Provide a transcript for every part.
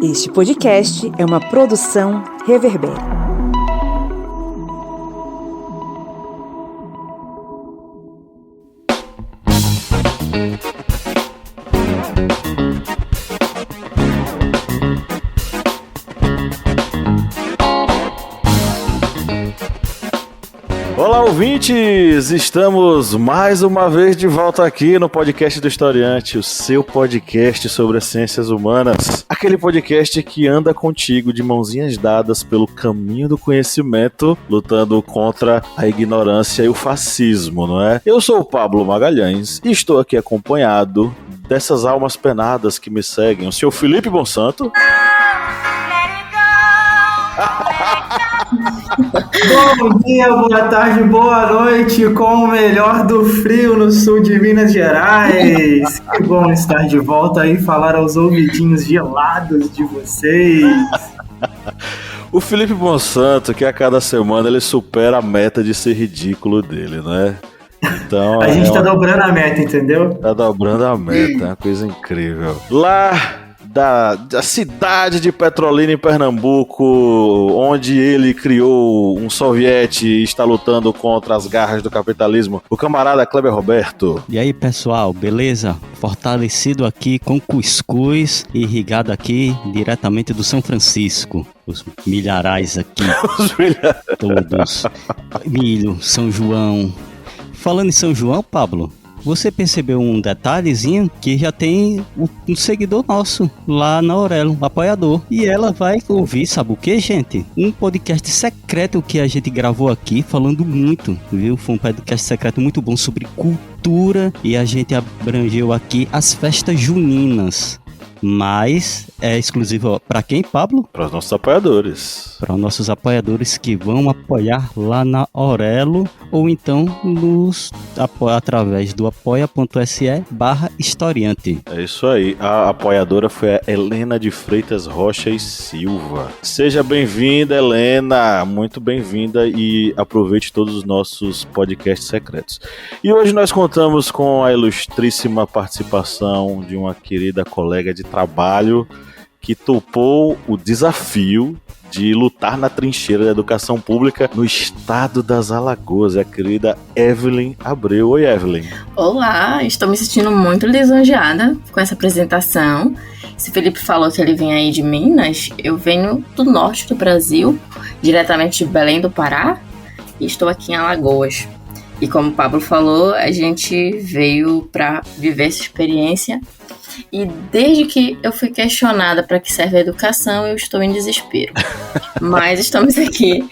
Este podcast é uma produção Reverber. Olá, ouvintes! Estamos mais uma vez de volta aqui no podcast do Historiante, o seu podcast sobre as ciências humanas. Aquele podcast que anda contigo de mãozinhas dadas pelo caminho do conhecimento, lutando contra a ignorância e o fascismo, não é? Eu sou o Pablo Magalhães e estou aqui acompanhado dessas almas penadas que me seguem, o senhor Felipe Bonsanto. Bom dia, boa tarde, boa noite, com o melhor do frio no sul de Minas Gerais. Que bom estar de volta aí, falar aos ouvidinhos gelados de vocês. O Felipe Bonsanto, que a cada semana ele supera a meta de ser ridículo dele, né? Então, a gente tá dobrando a meta, entendeu? Tá dobrando a meta, é uma coisa incrível. Lá da cidade de Petrolina, em Pernambuco, onde ele criou um soviete e está lutando contra as garras do capitalismo, o camarada Kleber Roberto. E aí, pessoal, beleza? Fortalecido aqui com cuscuz, irrigado aqui diretamente do São Francisco. Os milharais aqui, todos. Milho, São João. Falando em São João, Pablo, você percebeu um detalhezinho que já tem um seguidor nosso lá na Aurelo, apoiador. E ela vai ouvir, sabe o que, gente? Um podcast secreto que a gente gravou aqui, falando muito, viu? Foi um podcast secreto muito bom sobre cultura e a gente abrangeu aqui as festas juninas. Mas é exclusivo para quem, Pablo? Para os nossos apoiadores. Para os nossos apoiadores que vão apoiar lá na Aurelo ou então através do apoia.se/historiante. É isso aí. A apoiadora foi a Helena de Freitas Rocha e Silva. Seja bem-vinda, Helena. Muito bem-vinda e aproveite todos os nossos podcasts secretos. E hoje nós contamos com a ilustríssima participação de uma querida colega de trabalho que topou o desafio de lutar na trincheira da educação pública no estado das Alagoas, a querida Evelyn Abreu. Oi, Evelyn. Olá, estou me sentindo muito lisonjeada com essa apresentação. Se o Felipe falou que ele vem aí de Minas, eu venho do norte do Brasil, diretamente de Belém do Pará, e estou aqui em Alagoas. E como o Pablo falou, a gente veio para viver essa experiência. E desde que eu fui questionada para que serve a educação, eu estou em desespero. Mas estamos aqui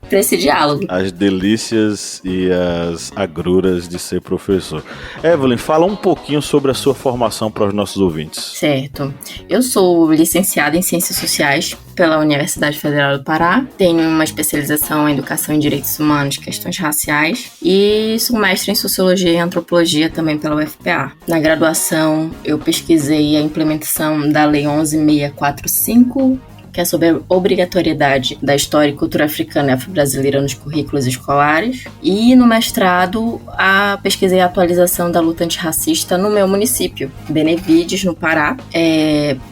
para esse diálogo. As delícias e as agruras de ser professor. Evelyn, fala um pouquinho sobre a sua formação para os nossos ouvintes. Certo. Eu sou licenciada em Ciências Sociais pela Universidade Federal do Pará. Tenho uma especialização em Educação em Direitos Humanos e Questões Raciais. E sou mestre em Sociologia e Antropologia também pela UFPA. Na graduação, eu pesquisei a implementação da Lei 11.645, que é sobre a obrigatoriedade da história e cultura africana e afro-brasileira nos currículos escolares. E no mestrado, pesquisei a atualização da luta antirracista no meu município, Benevides, no Pará.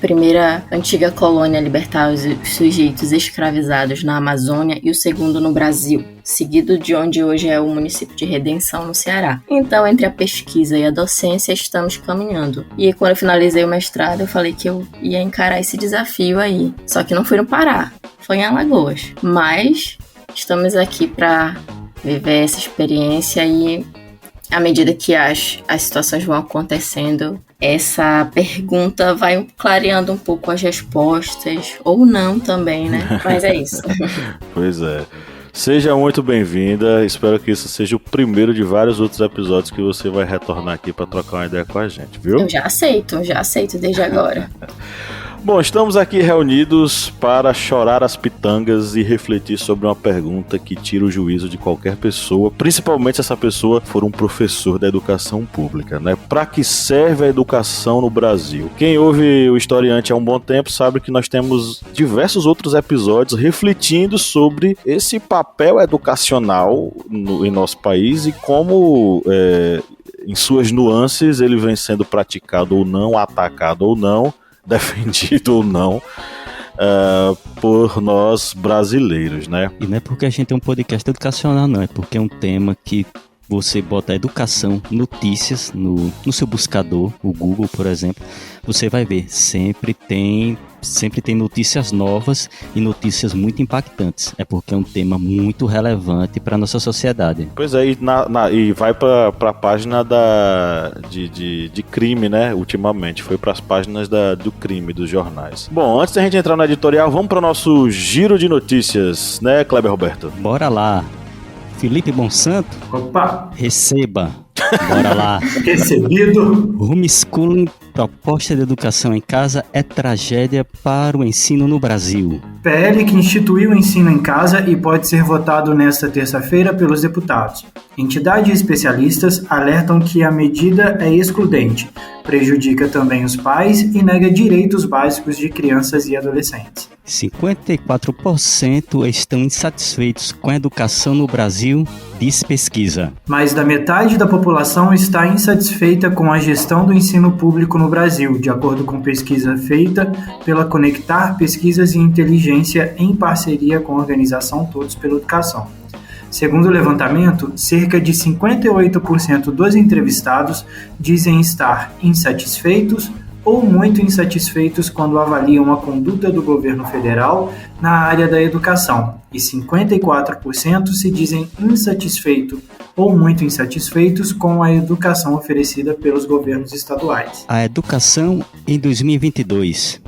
Primeira antiga colônia a libertar os sujeitos escravizados na Amazônia e o segundo no Brasil, seguido de onde hoje é o município de Redenção, no Ceará. Então, entre a pesquisa e a docência, estamos caminhando. E quando eu finalizei o mestrado, eu falei que eu ia encarar esse desafio aí. Só que não foi no Pará, foi em Alagoas. Mas estamos aqui para viver essa experiência e, à medida que as situações vão acontecendo, essa pergunta vai clareando um pouco as respostas, ou não também, né? Mas é isso. Pois é. Seja muito bem-vinda, espero que isso seja o primeiro de vários outros episódios que você vai retornar aqui para trocar uma ideia com a gente, viu? Eu já aceito desde agora. Bom, estamos aqui reunidos para chorar as pitangas e refletir sobre uma pergunta que tira o juízo de qualquer pessoa, principalmente se essa pessoa for um professor da educação pública, né? Para que serve a educação no Brasil? Quem ouve o Historiante há um bom tempo sabe que nós temos diversos outros episódios refletindo sobre esse papel educacional em nosso país e como, em suas nuances, ele vem sendo praticado ou não, atacado ou não, defendido ou não, por nós brasileiros, né? E não é porque a gente é um podcast educacional, não. É porque é um tema que você bota educação, notícias no seu buscador, o Google, por exemplo, você vai ver, sempre tem notícias novas e notícias muito impactantes. É porque é um tema muito relevante para a nossa sociedade. Pois é, e vai para a página de crime, né? Ultimamente, foi para as páginas do crime, dos jornais. Bom, antes da gente entrar no editorial, vamos para o nosso giro de notícias, né, Kleber Roberto? Bora lá. Felipe Monsanto, Opa! Receba. Bora lá. Recebido. Homeschooling, proposta de educação em casa, é tragédia para o ensino no Brasil. PL que instituiu o ensino em casa e pode ser votado nesta terça-feira pelos deputados. Entidades especialistas alertam que a medida é excludente, prejudica também os pais e nega direitos básicos de crianças e adolescentes. 54% estão insatisfeitos com a educação no Brasil, diz pesquisa. Mais da metade da população está insatisfeita com a gestão do ensino público no Brasil, de acordo com pesquisa feita pela Conectar Pesquisas e Inteligência em parceria com a organização Todos pela Educação. Segundo o levantamento, cerca de 58% dos entrevistados dizem estar insatisfeitos ou muito insatisfeitos quando avaliam a conduta do governo federal na área da educação, e 54% se dizem insatisfeitos ou muito insatisfeitos com a educação oferecida pelos governos estaduais. A educação em 2022.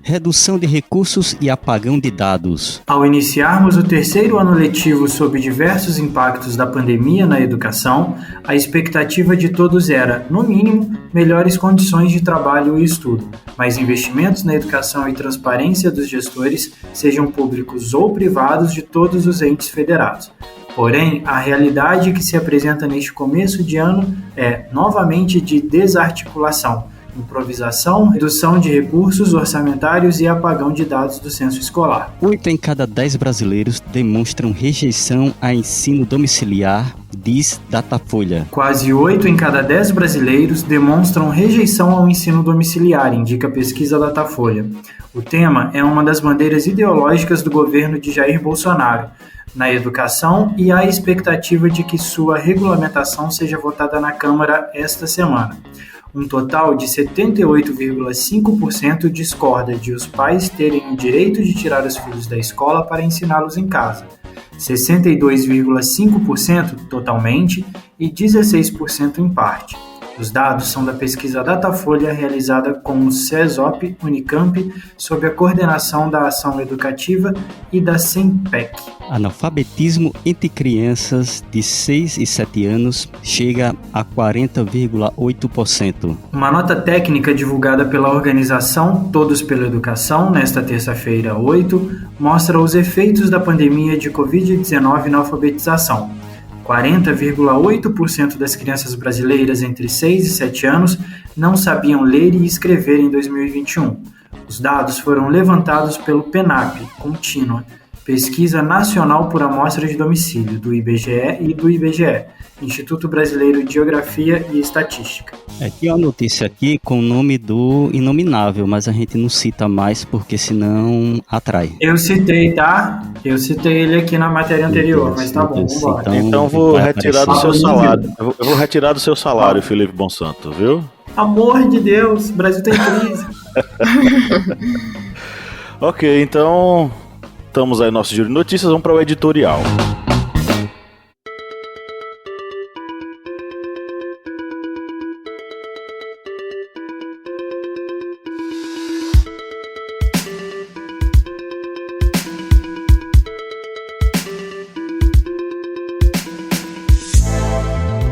Redução de recursos e apagão de dados. Ao iniciarmos o terceiro ano letivo sob diversos impactos da pandemia na educação, a expectativa de todos era, no mínimo, melhores condições de trabalho e estudo, mais investimentos na educação e transparência dos gestores, sejam públicos ou privados, de todos os entes federados. Porém, a realidade que se apresenta neste começo de ano é, novamente, de desarticulação, improvisação, redução de recursos orçamentários e apagão de dados do censo escolar. 8 em cada 10 brasileiros demonstram rejeição a ensino domiciliar, diz Datafolha. Quase 8 em cada 10 brasileiros demonstram rejeição ao ensino domiciliar, indica a pesquisa Datafolha. O tema é uma das bandeiras ideológicas do governo de Jair Bolsonaro na educação e há expectativa de que sua regulamentação seja votada na Câmara esta semana. Um total de 78,5% discorda de os pais terem o direito de tirar os filhos da escola para ensiná-los em casa, 62,5% totalmente e 16% em parte. Os dados são da pesquisa Datafolha realizada com o CESOP Unicamp sob a coordenação da Ação Educativa e da SEMPEC. Analfabetismo entre crianças de 6 e 7 anos chega a 40,8%. Uma nota técnica divulgada pela organização Todos pela Educação, nesta terça-feira 8, mostra os efeitos da pandemia de Covid-19 na alfabetização. 40,8% das crianças brasileiras entre 6 e 7 anos não sabiam ler e escrever em 2021. Os dados foram levantados pelo PENAP, Contínua, Pesquisa Nacional por Amostra de Domicílio, do IBGE e do IBGE, Instituto Brasileiro de Geografia e Estatística. Tem uma notícia aqui com o nome do inominável, mas a gente não cita mais porque senão atrai. Eu citei, tá? Eu citei ele aqui na matéria anterior, mas tá bom, vambora. Então vou retirar do seu salário. Eu vou retirar do seu salário, Felipe Monsanto, viu? Amor de Deus, o Brasil tem crise. Ok, então estamos aí no nosso giro de notícias, vamos para o editorial.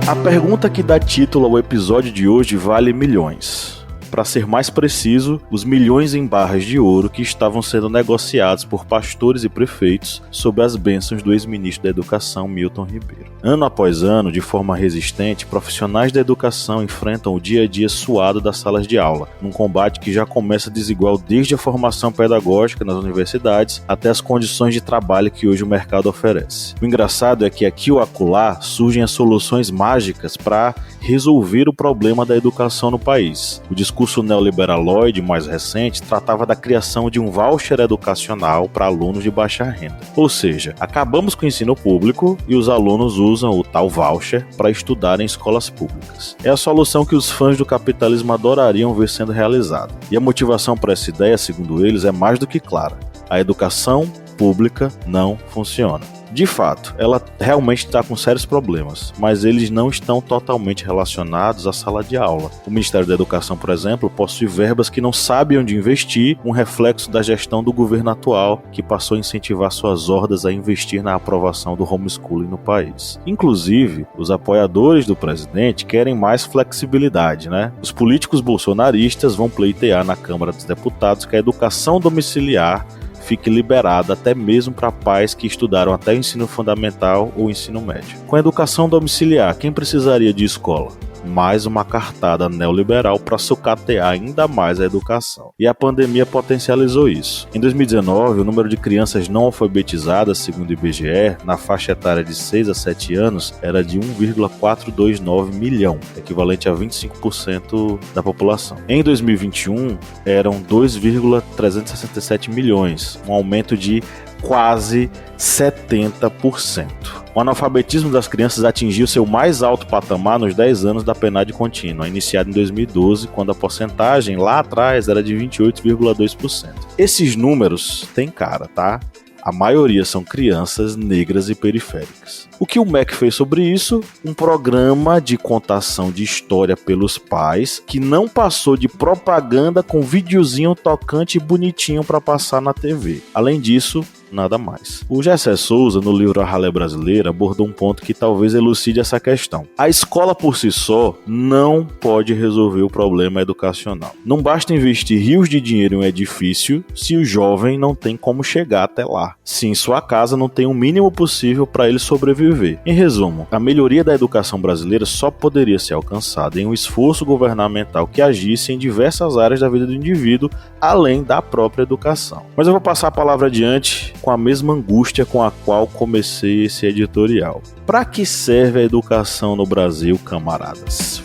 A pergunta que dá título ao episódio de hoje vale milhões. Para ser mais preciso, os milhões em barras de ouro que estavam sendo negociados por pastores e prefeitos sob as bênçãos do ex-ministro da Educação, Milton Ribeiro. Ano após ano, de forma resistente, profissionais da educação enfrentam o dia a dia suado das salas de aula, num combate que já começa desigual desde a formação pedagógica nas universidades até as condições de trabalho que hoje o mercado oferece. O engraçado é que aqui ou acolá surgem as soluções mágicas para resolver o problema da educação no país. O discurso neoliberaloide mais recente tratava da criação de um voucher educacional para alunos de baixa renda. Ou seja, acabamos com o ensino público e os alunos usam o tal voucher para estudar em escolas públicas. É a solução que os fãs do capitalismo adorariam ver sendo realizada. E a motivação para essa ideia, segundo eles, é mais do que clara. A educação pública não funciona. De fato, ela realmente está com sérios problemas, mas eles não estão totalmente relacionados à sala de aula. O Ministério da Educação, por exemplo, possui verbas que não sabe onde investir, um reflexo da gestão do governo atual, que passou a incentivar suas hordas a investir na aprovação do homeschooling no país. Inclusive, os apoiadores do presidente querem mais flexibilidade, né? Os políticos bolsonaristas vão pleitear na Câmara dos Deputados que a educação domiciliar fique liberada até mesmo para pais que estudaram até o ensino fundamental ou ensino médio. Com a educação domiciliar, quem precisaria de escola? Mais uma cartada neoliberal para sucatear ainda mais a educação. E a pandemia potencializou isso. Em 2019, o número de crianças não alfabetizadas, segundo o IBGE, na faixa etária de 6 a 7 anos, era de 1,429 milhão, equivalente a 25% da população. Em 2021, eram 2,367 milhões, um aumento de quase 70%. O analfabetismo das crianças atingiu seu mais alto patamar nos 10 anos da PNAD contínua, iniciada em 2012, quando a porcentagem lá atrás era de 28,2%. Esses números têm cara, tá? A maioria são crianças negras e periféricas. O que o MEC fez sobre isso? Um programa de contação de história pelos pais que não passou de propaganda com videozinho tocante e bonitinho para passar na TV. Além disso, nada mais. O Gessé Souza, no livro A Ralé Brasileira, abordou um ponto que talvez elucide essa questão. A escola por si só não pode resolver o problema educacional. Não basta investir rios de dinheiro em um edifício se o jovem não tem como chegar até lá. Se em sua casa não tem o mínimo possível para ele sobreviver. Em resumo, a melhoria da educação brasileira só poderia ser alcançada em um esforço governamental que agisse em diversas áreas da vida do indivíduo, além da própria educação. Mas eu vou passar a palavra adiante com a mesma angústia com a qual comecei esse editorial. Para que serve a educação no Brasil, camaradas?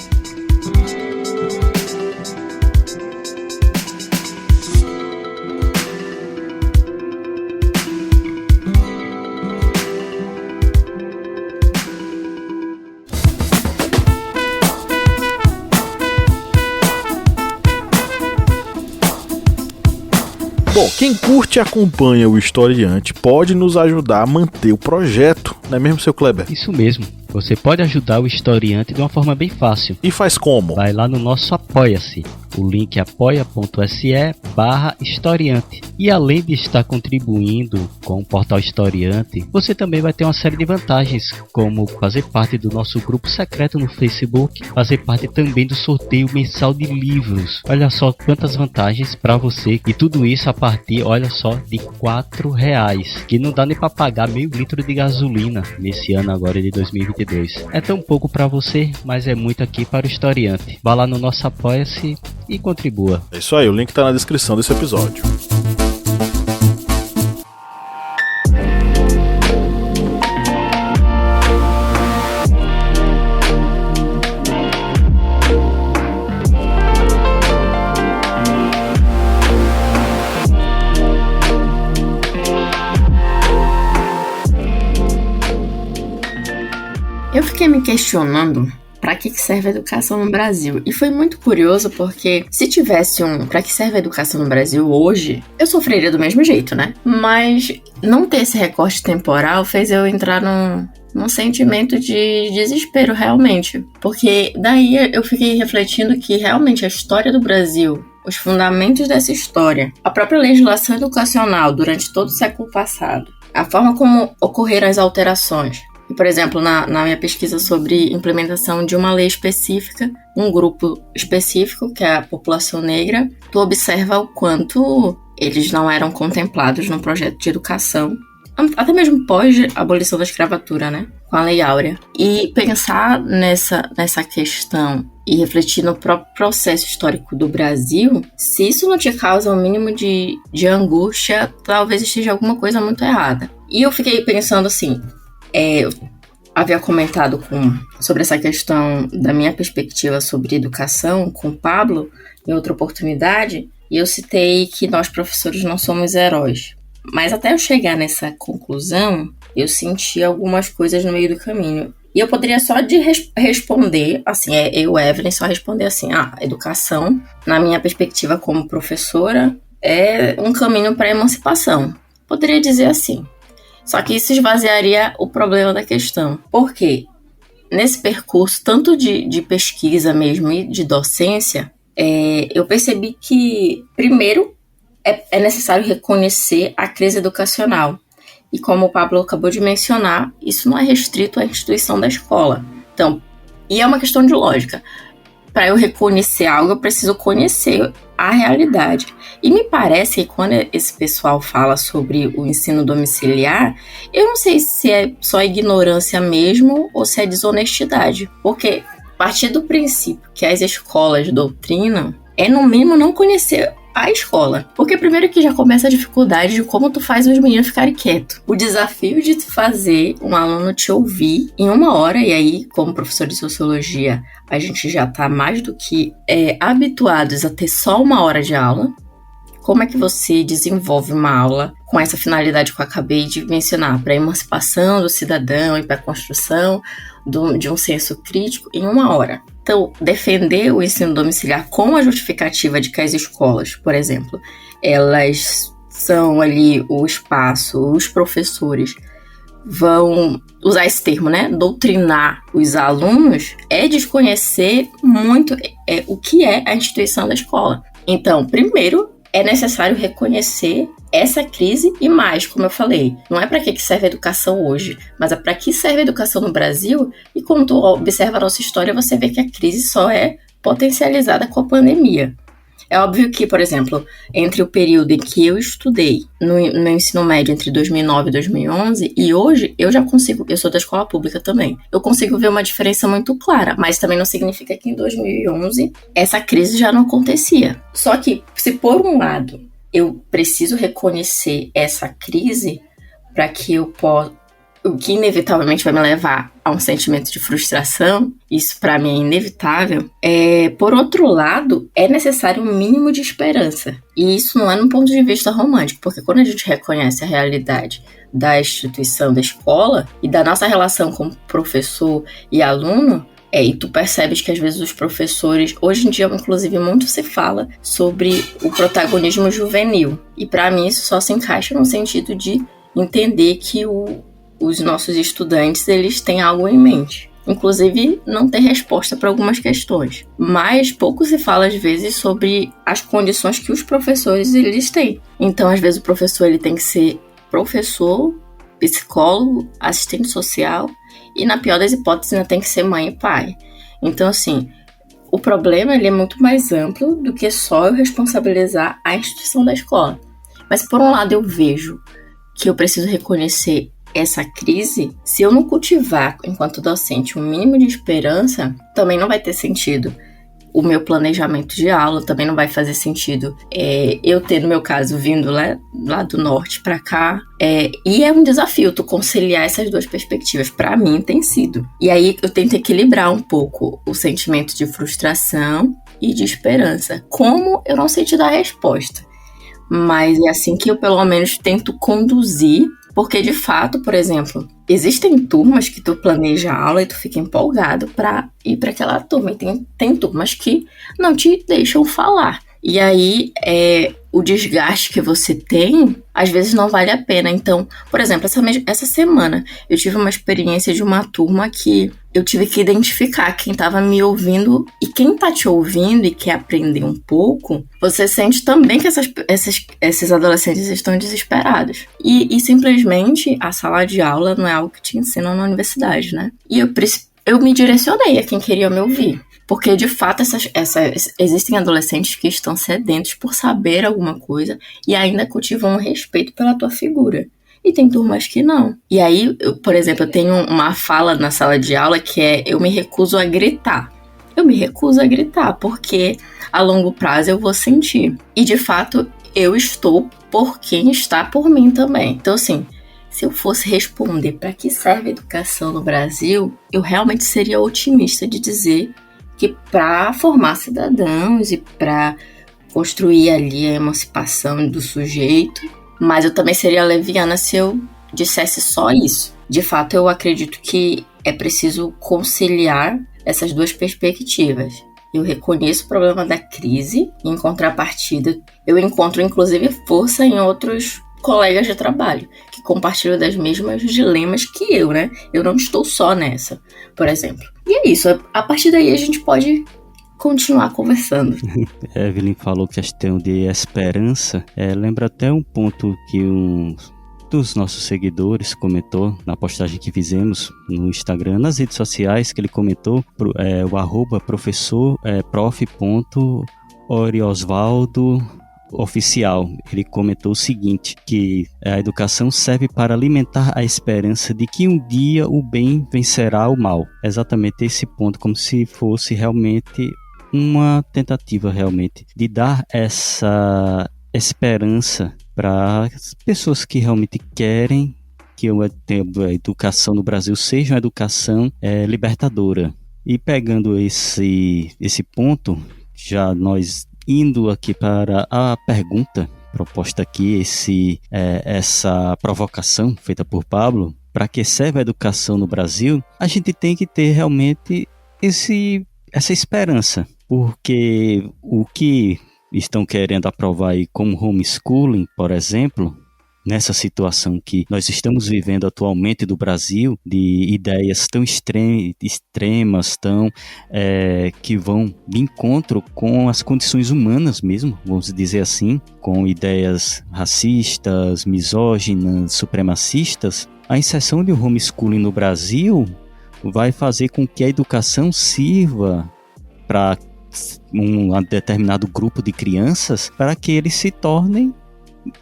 Bom, quem curte e acompanha o Historiante pode nos ajudar a manter o projeto, não é mesmo, seu Kleber? Isso mesmo. Você pode ajudar o Historiante de uma forma bem fácil. E faz como? Vai lá no nosso Apoia-se. O link é apoia.se/historiante. E além de estar contribuindo com o portal Historiante, você também vai ter uma série de vantagens, como fazer parte do nosso grupo secreto no Facebook, fazer parte também do sorteio mensal de livros. Olha só quantas vantagens para você. E tudo isso a partir, olha só, de R$4, que não dá nem para pagar meio litro de gasolina nesse ano agora de 2022. É tão pouco para você, mas é muito aqui para o Historiante. Vá lá no nosso Apoia-se e contribua. É isso aí, o link tá na descrição desse episódio. Eu fiquei me questionando para que serve a educação no Brasil. E foi muito curioso porque se tivesse para que serve a educação no Brasil hoje, eu sofreria do mesmo jeito, né? Mas não ter esse recorte temporal fez eu entrar num sentimento de desespero realmente. Porque daí eu fiquei refletindo que realmente a história do Brasil, os fundamentos dessa história, a própria legislação educacional durante todo o século passado, a forma como ocorreram as alterações. Por exemplo, na minha pesquisa sobre implementação de uma lei específica, um grupo específico, que é a população negra, tu observa o quanto eles não eram contemplados no projeto de educação, até mesmo pós a abolição da escravatura, né? Com a Lei Áurea. E pensar nessa questão e refletir no próprio processo histórico do Brasil, se isso não te causa um mínimo de angústia, talvez esteja alguma coisa muito errada. E eu fiquei pensando assim, havia comentado sobre essa questão da minha perspectiva sobre educação com o Pablo em outra oportunidade, e eu citei que nós professores não somos heróis. Mas até eu chegar nessa conclusão, eu senti algumas coisas no meio do caminho. E eu poderia só responder, assim, eu, Evelyn, só responder assim, a educação, na minha perspectiva como professora, é um caminho para a emancipação. Poderia dizer assim. Só que isso esvaziaria o problema da questão. Por quê? Nesse percurso, tanto de pesquisa mesmo e de docência, eu percebi que, primeiro, é necessário reconhecer a crise educacional. E como o Pablo acabou de mencionar, isso não é restrito à instituição da escola. Então, e é uma questão de lógica. Para eu reconhecer algo, eu preciso conhecer a realidade. E me parece que quando esse pessoal fala sobre o ensino domiciliar, eu não sei se é só ignorância mesmo ou se é desonestidade. Porque a partir do princípio que as escolas doutrinam, é no mínimo não conhecer a escola. Porque primeiro que já começa a dificuldade de como tu faz os meninos ficarem quietos. O desafio de fazer um aluno te ouvir em 1 hora, e aí, como professor de sociologia, a gente já tá mais do que habituados a ter só 1 hora de aula. Como é que você desenvolve uma aula com essa finalidade que eu acabei de mencionar, para a emancipação do cidadão e para a construção de um senso crítico em 1 hora? Então, defender o ensino domiciliar com a justificativa de que as escolas, por exemplo, elas são ali o espaço, os professores vão usar esse termo, né? Doutrinar os alunos, é desconhecer muito o que é a instituição da escola. Então, primeiro, é necessário reconhecer essa crise e mais, como eu falei, não é para que serve a educação hoje, mas é para que serve a educação no Brasil. E quando tu observa a nossa história, você vê que a crise só é potencializada com a pandemia. É óbvio que, por exemplo, entre o período em que eu estudei no meu ensino médio entre 2009 e 2011 e hoje, eu sou da escola pública também, eu consigo ver uma diferença muito clara, mas também não significa que em 2011 essa crise já não acontecia. Só que, se por um lado eu preciso reconhecer essa crise para que eu possa, o que inevitavelmente vai me levar a um sentimento de frustração, isso para mim é inevitável, por outro lado, é necessário um mínimo de esperança. E isso não é num ponto de vista romântico, porque quando a gente reconhece a realidade da instituição da escola e da nossa relação como professor e aluno, e tu percebes que às vezes os professores, hoje em dia inclusive muito se fala sobre o protagonismo juvenil. E para mim isso só se encaixa no sentido de entender que os nossos estudantes, eles têm algo em mente. Inclusive, não tem resposta para algumas questões. Mas pouco se fala, às vezes, sobre as condições que os professores, eles têm. Então, às vezes, o professor ele tem que ser professor, psicólogo, assistente social e, na pior das hipóteses, ainda tem que ser mãe e pai. Então, assim, o problema ele é muito mais amplo do que só eu responsabilizar a instituição da escola. Mas, por um lado, eu vejo que eu preciso reconhecer essa crise. Se eu não cultivar, enquanto docente, um mínimo de esperança, também não vai ter sentido o meu planejamento de aula, também não vai fazer sentido eu ter, no meu caso, vindo lá do norte para cá. E é um desafio tu conciliar essas duas perspectivas. Para mim, tem sido. E aí eu tento equilibrar um pouco o sentimento de frustração e de esperança. Como eu não sei te dar a resposta, mas é assim que eu, pelo menos, tento conduzir. Porque, de fato, por exemplo, existem turmas que tu planeja a aula e tu fica empolgado para ir para aquela turma. E tem turmas que não te deixam falar. E aí, o desgaste que você tem, às vezes não vale a pena. Então, por exemplo, essa semana, eu tive uma experiência de uma turma que eu tive que identificar quem estava me ouvindo. E quem está te ouvindo e quer aprender um pouco, você sente também que esses adolescentes estão desesperados. E simplesmente, a sala de aula não é algo que te ensinam na universidade, né? E eu me direcionei a quem queria me ouvir. Porque, de fato, existem adolescentes que estão sedentos por saber alguma coisa e ainda cultivam um respeito pela tua figura. E tem turmas que não. E aí, por exemplo, eu tenho uma fala na sala de aula que eu me recuso a gritar. Eu me recuso a gritar porque a longo prazo eu vou sentir. E, de fato, eu estou por quem está por mim também. Então, assim, Se eu fosse responder para que serve a educação no Brasil, eu realmente seria otimista de dizer que para formar cidadãos e para construir ali a emancipação do sujeito, mas eu também seria leviana se eu dissesse só isso. De fato, eu acredito que é preciso conciliar essas duas perspectivas. Eu reconheço o problema da crise e, em contrapartida, eu encontro inclusive força em outros colegas de trabalho que compartilham das mesmas dilemas que eu, né? Eu não estou só nessa, por exemplo. E é isso, a partir daí a gente pode continuar conversando. Evelyn falou questão de esperança. Lembra até um ponto que um dos nossos seguidores comentou na postagem que fizemos no Instagram, nas redes sociais, que ele comentou, o @prof.oriosvaldo_oficial. Ele comentou o seguinte, que a educação serve para alimentar a esperança de que um dia o bem vencerá o mal. Exatamente esse ponto, como se fosse realmente uma tentativa realmente de dar essa esperança para as pessoas que realmente querem que a educação no Brasil seja uma educação libertadora. E pegando esse ponto, já nós indo aqui para a pergunta proposta aqui, essa provocação feita por Pablo, para que serve a educação no Brasil, a gente tem que ter realmente essa esperança, porque o que estão querendo aprovar aí como homeschooling, por exemplo, nessa situação que nós estamos vivendo atualmente do Brasil, de ideias tão extremas, que vão de encontro com as condições humanas mesmo, vamos dizer assim, com ideias racistas, misóginas, supremacistas, a inserção de um homeschooling no Brasil vai fazer com que a educação sirva para um determinado grupo de crianças, para que eles se tornem,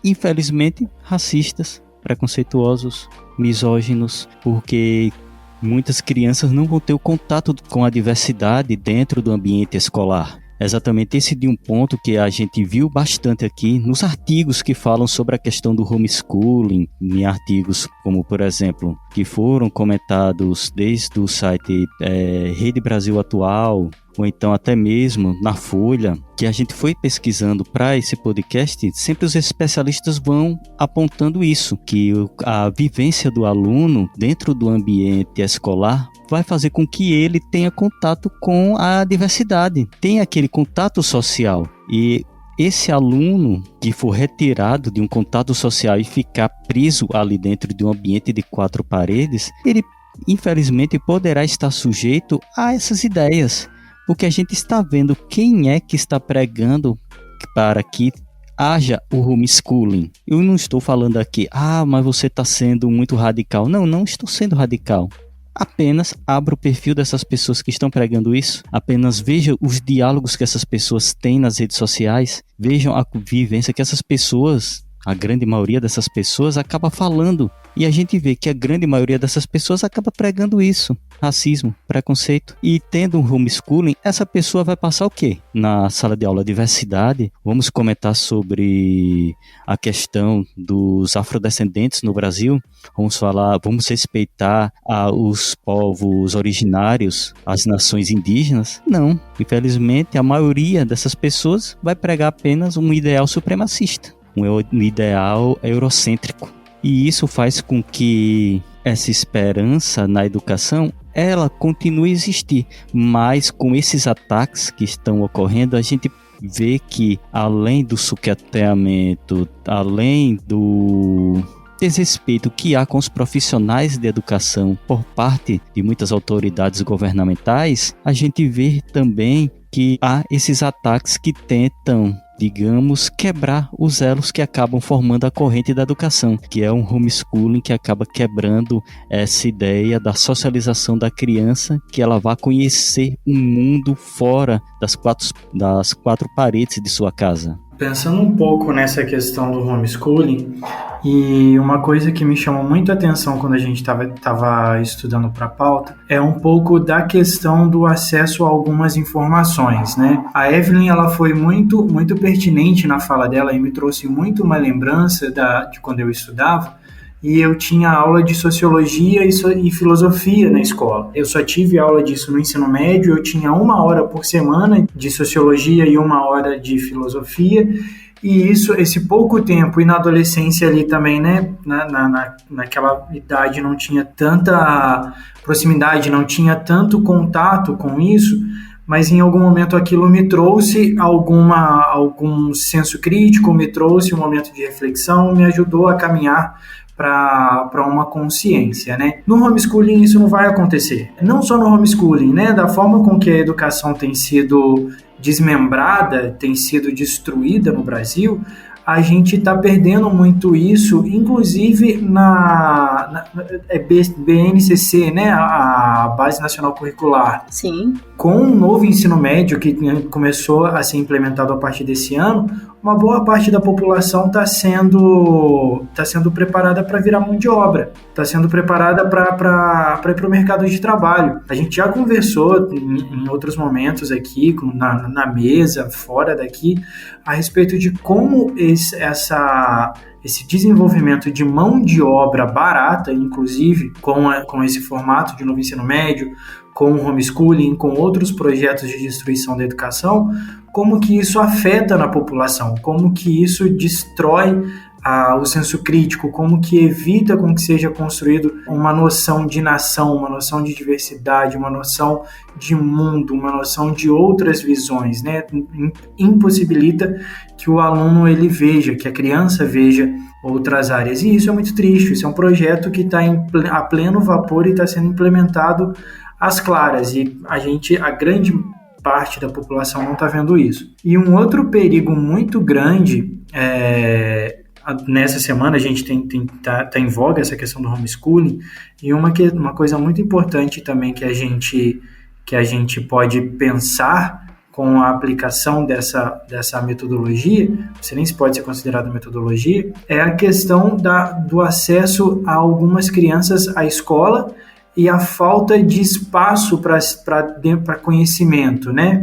infelizmente, racistas, preconceituosos, misóginos, porque muitas crianças não vão ter o contato com a diversidade dentro do ambiente escolar. Exatamente esse de um ponto que a gente viu bastante aqui nos artigos que falam sobre a questão do homeschooling, em artigos como, por exemplo, que foram comentados desde o site Rede Brasil Atual, ou então até mesmo na Folha, que a gente foi pesquisando para esse podcast, sempre os especialistas vão apontando isso, que a vivência do aluno dentro do ambiente escolar vai fazer com que ele tenha contato com a diversidade, tenha aquele contato social. E esse aluno que for retirado de um contato social e ficar preso ali dentro de um ambiente de 4 paredes, ele infelizmente poderá estar sujeito a essas ideias. Porque a gente está vendo quem é que está pregando para que haja o homeschooling. Eu não estou falando aqui, mas você está sendo muito radical. Não estou sendo radical. Apenas abra o perfil dessas pessoas que estão pregando isso. Apenas veja os diálogos que essas pessoas têm nas redes sociais. Vejam a vivência que essas pessoas, a grande maioria dessas pessoas, acaba falando. E a gente vê que a grande maioria dessas pessoas acaba pregando isso. Racismo, preconceito. E tendo um homeschooling, essa pessoa vai passar o quê? Na sala de aula, diversidade. Vamos comentar sobre a questão dos afrodescendentes no Brasil. Vamos respeitar os povos originários, as nações indígenas. Não. Infelizmente, a maioria dessas pessoas vai pregar apenas um ideal supremacista. Um ideal eurocêntrico. E isso faz com que essa esperança na educação, ela continue a existir. Mas com esses ataques que estão ocorrendo, a gente vê que além do sucateamento, além do desrespeito que há com os profissionais de educação por parte de muitas autoridades governamentais, a gente vê também que há esses ataques que tentam, digamos, quebrar os elos que acabam formando a corrente da educação, que é um homeschooling que acaba quebrando essa ideia da socialização da criança, que ela vá conhecer um mundo fora das quatro paredes de sua casa. Pensando um pouco nessa questão do homeschooling, e uma coisa que me chamou muito a atenção quando a gente estava estudando para a pauta, é um pouco da questão do acesso a algumas informações, né? A Evelyn, ela foi muito, muito pertinente na fala dela e me trouxe muito uma lembrança de quando eu estudava, e eu tinha aula de sociologia e filosofia na escola. Eu só tive aula disso no ensino médio, eu tinha 1 hora por semana de sociologia e 1 hora de filosofia, e esse pouco tempo, e na adolescência ali também, né, naquela idade não tinha tanta proximidade, não tinha tanto contato com isso, mas em algum momento aquilo me trouxe algum senso crítico, me trouxe um momento de reflexão, me ajudou a caminhar para uma consciência, né? No homeschooling isso não vai acontecer. Não só no homeschooling, né? Da forma com que a educação tem sido desmembrada, tem sido destruída no Brasil, a gente está perdendo muito isso, inclusive na BNCC, né? A Base Nacional Curricular. Sim. Com o novo ensino médio que começou a ser implementado a partir desse ano, uma boa parte da população está sendo preparada para virar mão de obra, está sendo preparada para ir para o mercado de trabalho. A gente já conversou em outros momentos aqui, na mesa, fora daqui, a respeito de como esse desenvolvimento de mão de obra barata, inclusive com esse formato de novo ensino médio, com o homeschooling, com outros projetos de destruição da educação, como que isso afeta na população, como que isso destrói o senso crítico, como que evita com que seja construído uma noção de nação, uma noção de diversidade, uma noção de mundo, uma noção de outras visões, né? Impossibilita que o aluno ele veja, que a criança veja outras áreas. E isso é muito triste, isso é um projeto que está a pleno vapor e está sendo implementado às claras, e a grande parte da população não está vendo isso. E um outro perigo muito grande, nessa semana a gente tá em voga essa questão do homeschooling, e uma coisa muito importante também que a gente pode pensar com a aplicação dessa metodologia, você nem se pode ser considerado metodologia, é a questão do acesso a algumas crianças à escola e a falta de espaço para conhecimento, né?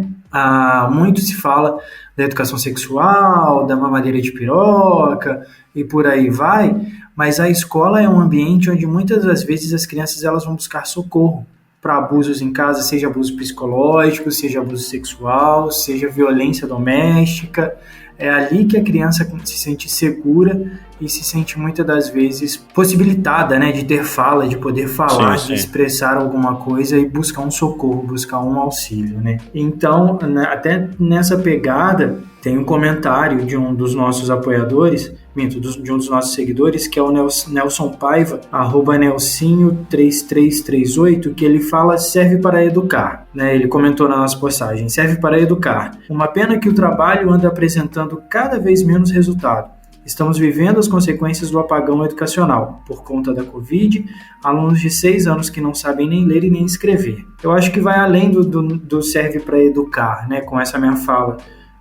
Muito se fala da educação sexual, da mamadeira de piroca e por aí vai, mas a escola é um ambiente onde muitas das vezes as crianças elas vão buscar socorro para abusos em casa, seja abuso psicológico, seja abuso sexual, seja violência doméstica. É ali que a criança se sente segura e se sente muitas das vezes possibilitada, né, de ter fala, de poder falar, sim. de expressar alguma coisa e buscar um socorro, buscar um auxílio, né? Então, até nessa pegada, tem um comentário de um dos nossos apoiadores, de um dos nossos seguidores, que é o Nelson Paiva, @Nelsinho3338, que ele fala: serve para educar, né? Ele comentou na nossa postagem: serve para educar. Uma pena que o trabalho anda apresentando cada vez menos resultado. Estamos vivendo as consequências do apagão educacional. Por conta da Covid, alunos de 6 anos que não sabem nem ler e nem escrever. Eu acho que vai além do serve para educar, né? Com essa minha fala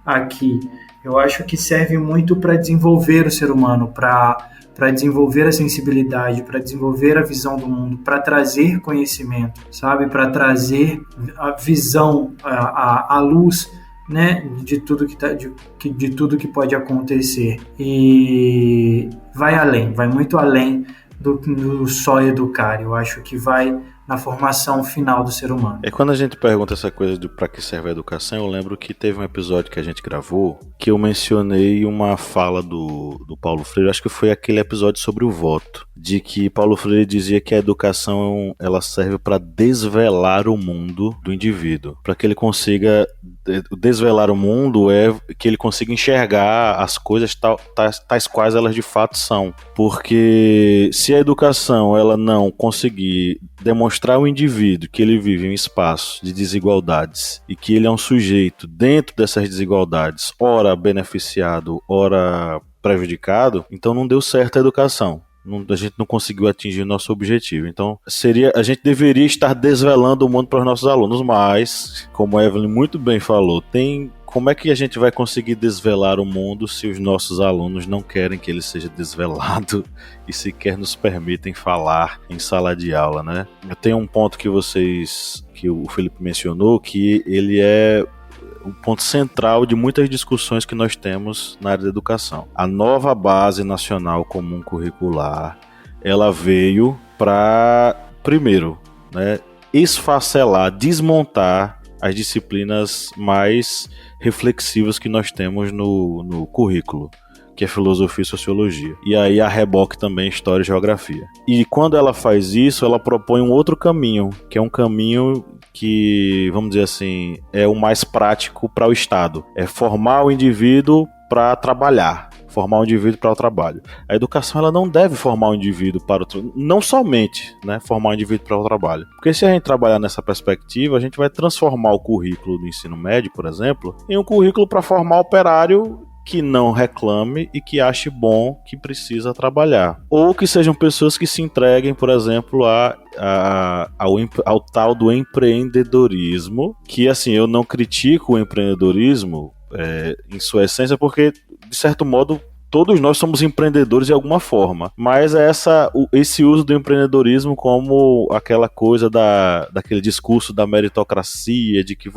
aqui. Eu acho que serve muito para desenvolver o ser humano, para desenvolver a sensibilidade, para desenvolver a visão do mundo, para trazer conhecimento, sabe? Para trazer a visão, a luz, né, de tudo que pode acontecer. E vai muito além do só educar. Eu acho que vai na formação final do ser humano. Quando a gente pergunta essa coisa de para que serve a educação, eu lembro que teve um episódio que a gente gravou que eu mencionei uma fala do Paulo Freire, acho que foi aquele episódio sobre o voto, de que Paulo Freire dizia que a educação ela serve para desvelar o mundo do indivíduo, para que ele consiga desvelar o mundo, que ele consiga enxergar as coisas tais quais elas de fato são, porque se a educação ela não conseguir demonstrar ao indivíduo que ele vive em um espaço de desigualdades e que ele é um sujeito dentro dessas desigualdades, ora beneficiado, ora prejudicado, então não deu certo a educação. A gente não conseguiu atingir o nosso objetivo. Então, a gente deveria estar desvelando o mundo para os nossos alunos, mas, como a Evelyn muito bem falou, como é que a gente vai conseguir desvelar o mundo se os nossos alunos não querem que ele seja desvelado e sequer nos permitem falar em sala de aula, né? Eu tenho um ponto que o Felipe mencionou, que ele é um ponto central de muitas discussões que nós temos na área da educação. A nova Base Nacional Comum Curricular, ela veio para, primeiro, né, esfacelar, desmontar as disciplinas mais reflexivas que nós temos no currículo, que é filosofia e sociologia. E aí a reboque também história e geografia. E quando ela faz isso, ela propõe um outro caminho, que é um caminho que, vamos dizer assim, é o mais prático para o Estado. É formar o indivíduo para trabalhar. Formar o indivíduo para o trabalho. A educação ela não deve formar o indivíduo para o trabalho, não somente, né, formar o indivíduo para o trabalho. Porque se a gente trabalhar nessa perspectiva, a gente vai transformar o currículo do ensino médio, por exemplo, em um currículo para formar operário que não reclame e que ache bom que precisa trabalhar. Ou que sejam pessoas que se entreguem, por exemplo, ao tal do empreendedorismo, que assim, eu não critico o empreendedorismo em sua essência, porque de certo modo todos nós somos empreendedores de alguma forma, mas é esse uso do empreendedorismo como aquela coisa daquele discurso da meritocracia, de que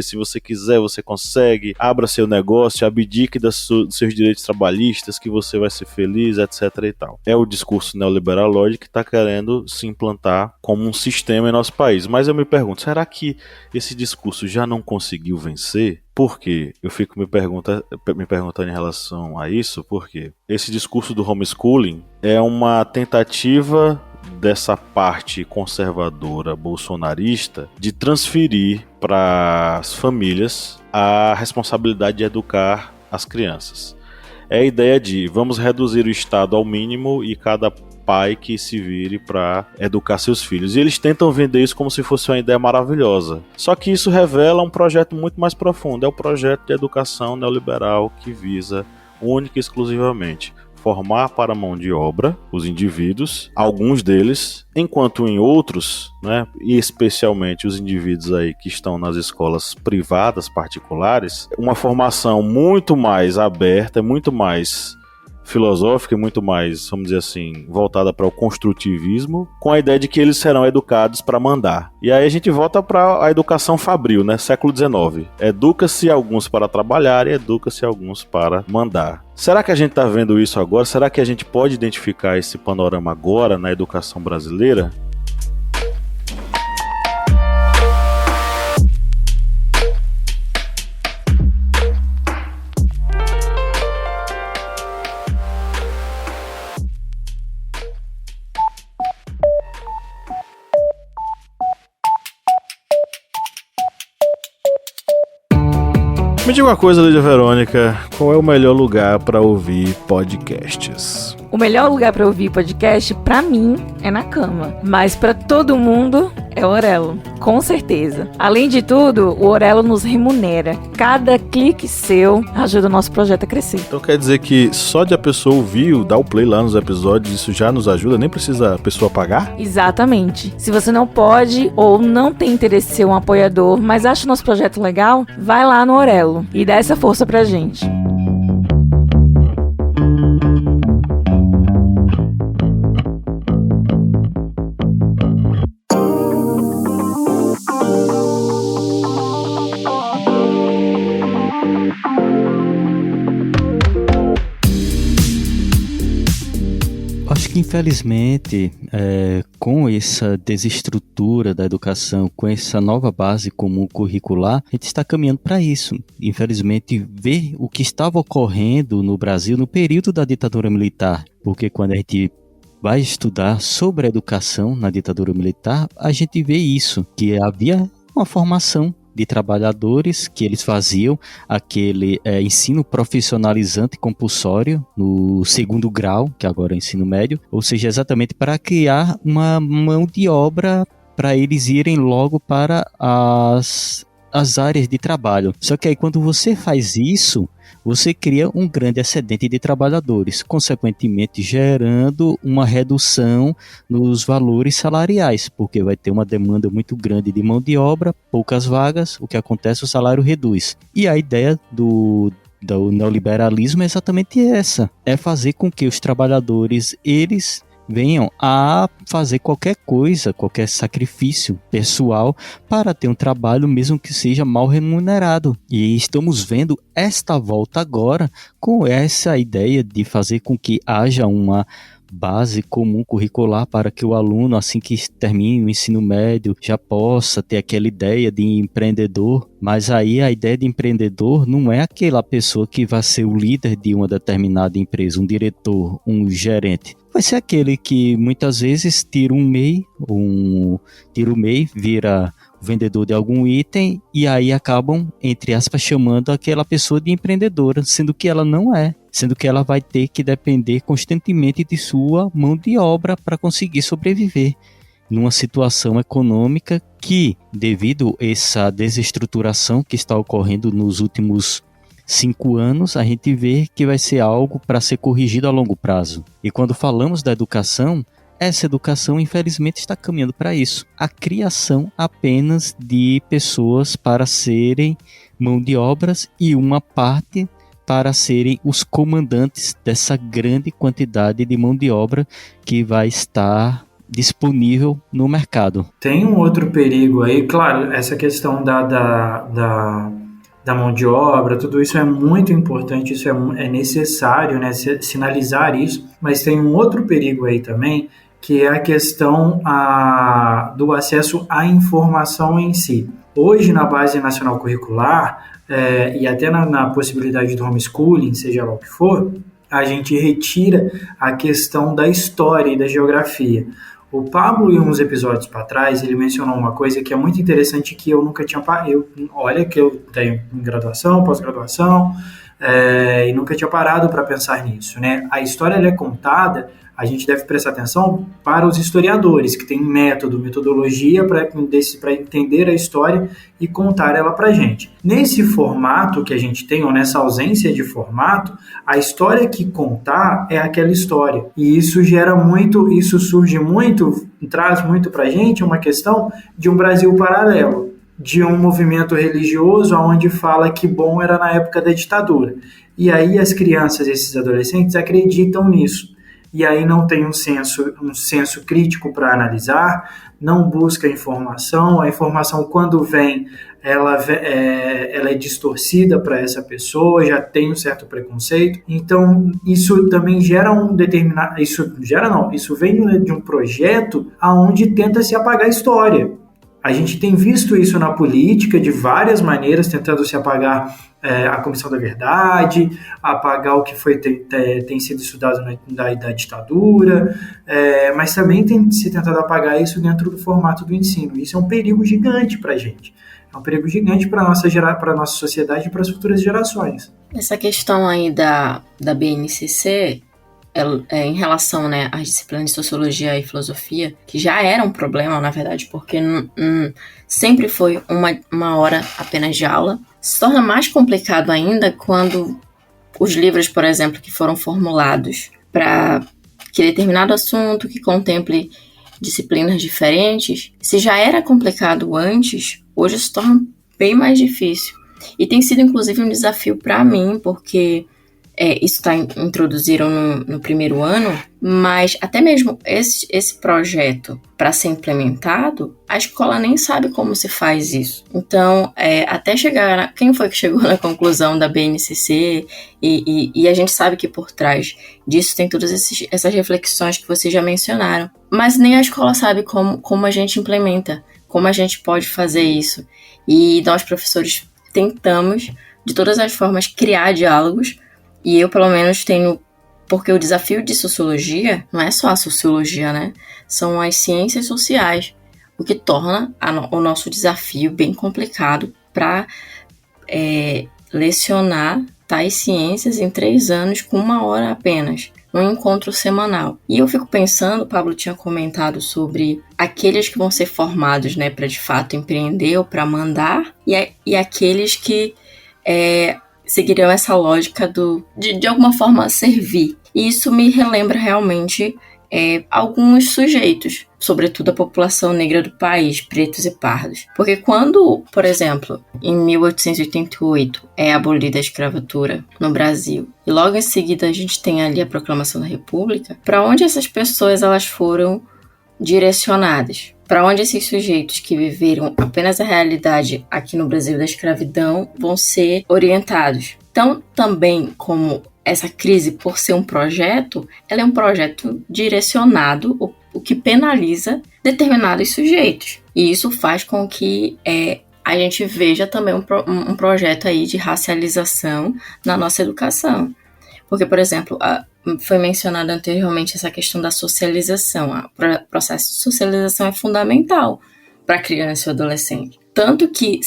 se você quiser, você consegue, abra seu negócio, abdique dos seus direitos trabalhistas, que você vai ser feliz, etc. e tal. É o discurso neoliberal que está querendo se implantar como um sistema em nosso país. Mas eu me pergunto, será que esse discurso já não conseguiu vencer? Por quê? Eu fico me perguntando em relação a isso, porque esse discurso do homeschooling é uma tentativa dessa parte conservadora bolsonarista de transferir para as famílias a responsabilidade de educar as crianças. É a ideia de vamos reduzir o Estado ao mínimo e cada pai que se vire para educar seus filhos. E eles tentam vender isso como se fosse uma ideia maravilhosa. Só que isso revela um projeto muito mais profundo. É o projeto de educação neoliberal que visa única e exclusivamente formar para a mão de obra os indivíduos, alguns deles, enquanto em outros, né, e especialmente os indivíduos aí que estão nas escolas privadas particulares, uma formação muito mais aberta, muito mais filosófica e muito mais, vamos dizer assim, voltada para o construtivismo, com a ideia de que eles serão educados para mandar. E aí a gente volta para a educação fabril, né? Século XIX. Educa-se alguns para trabalhar e educa-se alguns para mandar. Será que a gente está vendo isso agora? Será que a gente pode identificar esse panorama agora na educação brasileira? Me diga uma coisa, Lídia Verônica, qual é o melhor lugar para ouvir podcasts? O melhor lugar para ouvir podcast, pra mim, é na cama. Mas pra todo mundo, é o Orelo. Com certeza. Além de tudo, o Orelo nos remunera. Cada clique seu ajuda o nosso projeto a crescer. Então quer dizer que só de a pessoa ouvir, dar o play lá nos episódios, isso já nos ajuda? Nem precisa a pessoa pagar? Exatamente. Se você não pode ou não tem interesse em ser um apoiador, mas acha o nosso projeto legal, vai lá no Orelo e dá essa força pra gente. Infelizmente, com essa desestrutura da educação, com essa nova base comum curricular, a gente está caminhando para isso. Infelizmente, ver o que estava ocorrendo no Brasil no período da ditadura militar, porque quando a gente vai estudar sobre a educação na ditadura militar, a gente vê isso, que havia uma formação de trabalhadores, que eles faziam aquele ensino profissionalizante compulsório no segundo grau, que agora é ensino médio, ou seja, exatamente para criar uma mão de obra para eles irem logo para as áreas de trabalho. Só que aí quando você faz isso, você cria um grande excedente de trabalhadores, consequentemente gerando uma redução nos valores salariais, porque vai ter uma demanda muito grande de mão de obra, poucas vagas, o que acontece, o salário reduz. E a ideia do neoliberalismo é exatamente essa, é fazer com que os trabalhadores, eles venham a fazer qualquer coisa, qualquer sacrifício pessoal para ter um trabalho, mesmo que seja mal remunerado. E estamos vendo esta volta agora com essa ideia de fazer com que haja uma base comum curricular para que o aluno, assim que termine o ensino médio, já possa ter aquela ideia de empreendedor. Mas aí a ideia de empreendedor não é aquela pessoa que vai ser o líder de uma determinada empresa, um diretor, um gerente. Vai ser aquele que muitas vezes tira o MEI, vira vendedor de algum item e aí acabam, entre aspas, chamando aquela pessoa de empreendedora, sendo que ela não é. Sendo que ela vai ter que depender constantemente de sua mão de obra para conseguir sobreviver numa situação econômica que, devido a essa desestruturação que está ocorrendo nos últimos 5 anos, a gente vê que vai ser algo para ser corrigido a longo prazo. E quando falamos da educação, essa educação infelizmente está caminhando para isso. A criação apenas de pessoas para serem mão de obras e uma parte para serem os comandantes dessa grande quantidade de mão de obra que vai estar disponível no mercado. Tem um outro perigo aí, claro, essa questão da mão de obra, tudo isso é muito importante, isso é necessário, né, sinalizar isso, mas tem um outro perigo aí também, que é a questão do acesso à informação em si. Hoje, na Base Nacional Curricular, e até na possibilidade do homeschooling, seja lá o que for, a gente retira a questão da história e da geografia. O Pablo, em uns episódios para trás, ele mencionou uma coisa que é muito interessante que eu nunca tinha... Olha que eu tenho graduação, pós-graduação, e nunca tinha parado para pensar nisso, né? A história ela é contada, a gente deve prestar atenção para os historiadores, que têm metodologia para entender a história e contar ela para a gente. Nesse formato que a gente tem, ou nessa ausência de formato, a história que contar é aquela história. E isso traz muito para a gente uma questão de um Brasil paralelo, de um movimento religioso onde fala que bom era na época da ditadura. E aí as crianças, esses adolescentes, acreditam nisso. E aí não tem um senso crítico para analisar, não busca informação, a informação quando vem, ela é distorcida para essa pessoa, já tem um certo preconceito, então isso também gera isso vem de um projeto onde tenta se apagar a história. A gente tem visto isso na política de várias maneiras, tentando se apagar a Comissão da Verdade, apagar o que tem sido estudado da ditadura, mas também tem se tentado apagar isso dentro do formato do ensino. Isso é um perigo gigante para a gente. É um perigo gigante para a nossa sociedade e para as futuras gerações. Essa questão aí da BNCC... em relação, né, às disciplinas de sociologia e filosofia, que já era um problema, na verdade, porque sempre foi uma hora apenas de aula, se torna mais complicado ainda quando os livros, por exemplo, que foram formulados para que determinado assunto que contemple disciplinas diferentes, se já era complicado antes, hoje se torna bem mais difícil. E tem sido, inclusive, um desafio para mim, porque... isso está introduzido no primeiro ano, mas até mesmo esse projeto, para ser implementado, a escola nem sabe como se faz isso. Então, até chegar... Quem foi que chegou na conclusão da BNCC? E a gente sabe que por trás disso tem todas essas reflexões que vocês já mencionaram. Mas nem a escola sabe como a gente implementa, como a gente pode fazer isso. E nós, professores, tentamos, de todas as formas, criar diálogos. E eu, pelo menos, tenho... Porque o desafio de sociologia não é só a sociologia, né? São as ciências sociais, o que torna o nosso desafio bem complicado para lecionar tais ciências em 3 anos com 1 hora apenas, num encontro semanal. E eu fico pensando, o Pablo tinha comentado sobre aqueles que vão ser formados, né, para de fato empreender ou para mandar, e aqueles que... seguiriam essa lógica de alguma forma servir. E isso me relembra realmente alguns sujeitos, sobretudo a população negra do país, pretos e pardos. Porque quando, por exemplo, em 1888 é abolida a escravatura no Brasil, e logo em seguida a gente tem ali a proclamação da República, para onde essas pessoas elas foram direcionadas? Para onde esses sujeitos que viveram apenas a realidade aqui no Brasil da escravidão vão ser orientados? Então, também como essa crise, por ser um projeto, ela é um projeto direcionado, o que penaliza determinados sujeitos. E isso faz com que a gente veja também um projeto aí de racialização na nossa educação. Porque, por exemplo, foi mencionada anteriormente essa questão da socialização. O processo de socialização é fundamental para a criança e o adolescente. Tanto que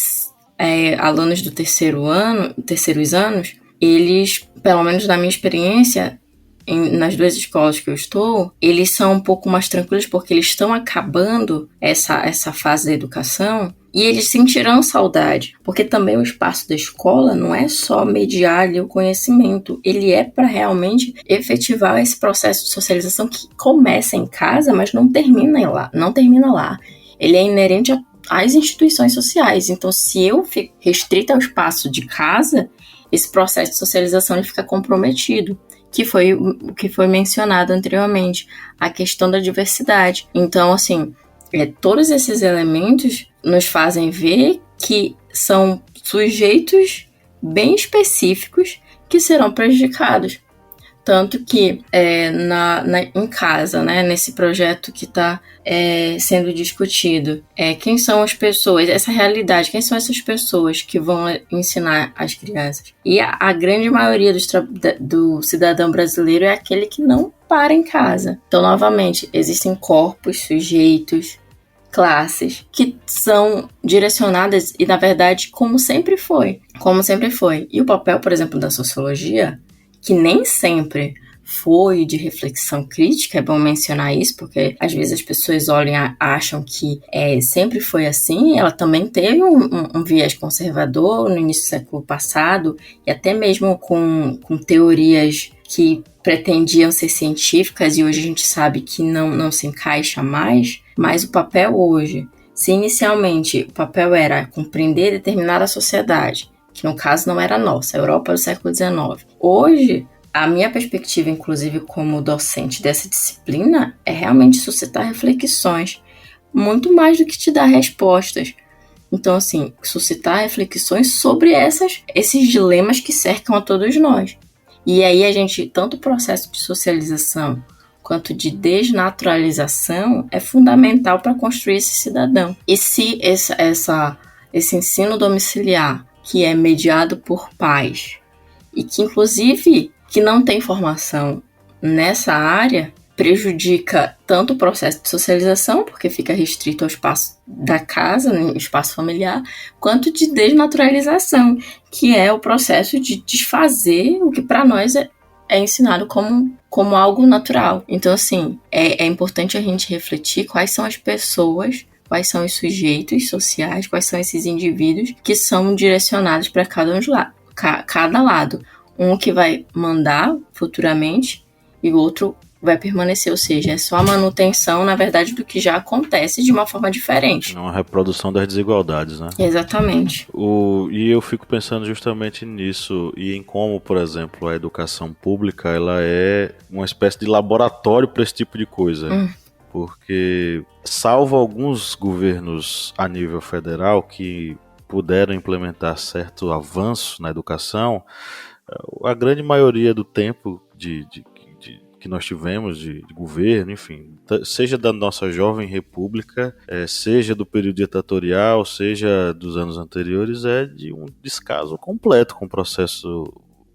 alunos do terceiros anos, eles, pelo menos na minha experiência, nas 2 escolas que eu estou, eles são um pouco mais tranquilos porque eles estão acabando essa fase da educação e eles sentirão saudade, porque também o espaço da escola não é só mediar ali o conhecimento, ele é para realmente efetivar esse processo de socialização que começa em casa, mas não termina lá. Ele é inerente às instituições sociais. Então, se eu fico restrita ao espaço de casa, esse processo de socialização ele fica comprometido, que foi o que foi mencionado anteriormente, a questão da diversidade. Então, assim, todos esses elementos nos fazem ver que são sujeitos bem específicos que serão prejudicados. Tanto que em casa, né, nesse projeto que está sendo discutido, quem são as pessoas, essa realidade, quem são essas pessoas que vão ensinar as crianças? E a grande maioria do cidadão brasileiro é aquele que não para em casa. Então, novamente, existem corpos, sujeitos, classes que são direcionadas e, na verdade, como sempre foi. E o papel, por exemplo, da sociologia, que nem sempre foi de reflexão crítica, é bom mencionar isso, porque às vezes as pessoas olham e acham que sempre foi assim. Ela também teve um viés conservador no início do século passado, e até mesmo com teorias que pretendiam ser científicas, e hoje a gente sabe que não se encaixa mais. Mas o papel hoje, se inicialmente o papel era compreender determinada sociedade, que no caso não era nossa, a Europa do século XIX. Hoje, a minha perspectiva, inclusive como docente dessa disciplina, é realmente suscitar reflexões, muito mais do que te dar respostas. Então, assim, suscitar reflexões sobre esses dilemas que cercam a todos nós. E aí tanto o processo de socialização quanto de desnaturalização é fundamental para construir esse cidadão. E se esse ensino domiciliar, que é mediado por pais, e que inclusive que não tem formação nessa área, prejudica tanto o processo de socialização, porque fica restrito ao espaço da casa, no espaço familiar, quanto de desnaturalização, que é o processo de desfazer o que para nós é ensinado como algo natural. Então, assim, é importante a gente refletir quais são as pessoas, quais são os sujeitos sociais, quais são esses indivíduos que são direcionados para cada lado. Um que vai mandar futuramente e o outro vai permanecer, ou seja, é só a manutenção, na verdade, do que já acontece de uma forma diferente. É uma reprodução das desigualdades, né? Exatamente. E eu fico pensando justamente nisso e em como, por exemplo, a educação pública ela é uma espécie de laboratório para esse tipo de coisa. Porque, salvo alguns governos a nível federal que puderam implementar certo avanço na educação, a grande maioria do tempo que nós tivemos de governo, enfim, seja da nossa jovem república, seja do período ditatorial, seja dos anos anteriores, é de um descaso completo com o processo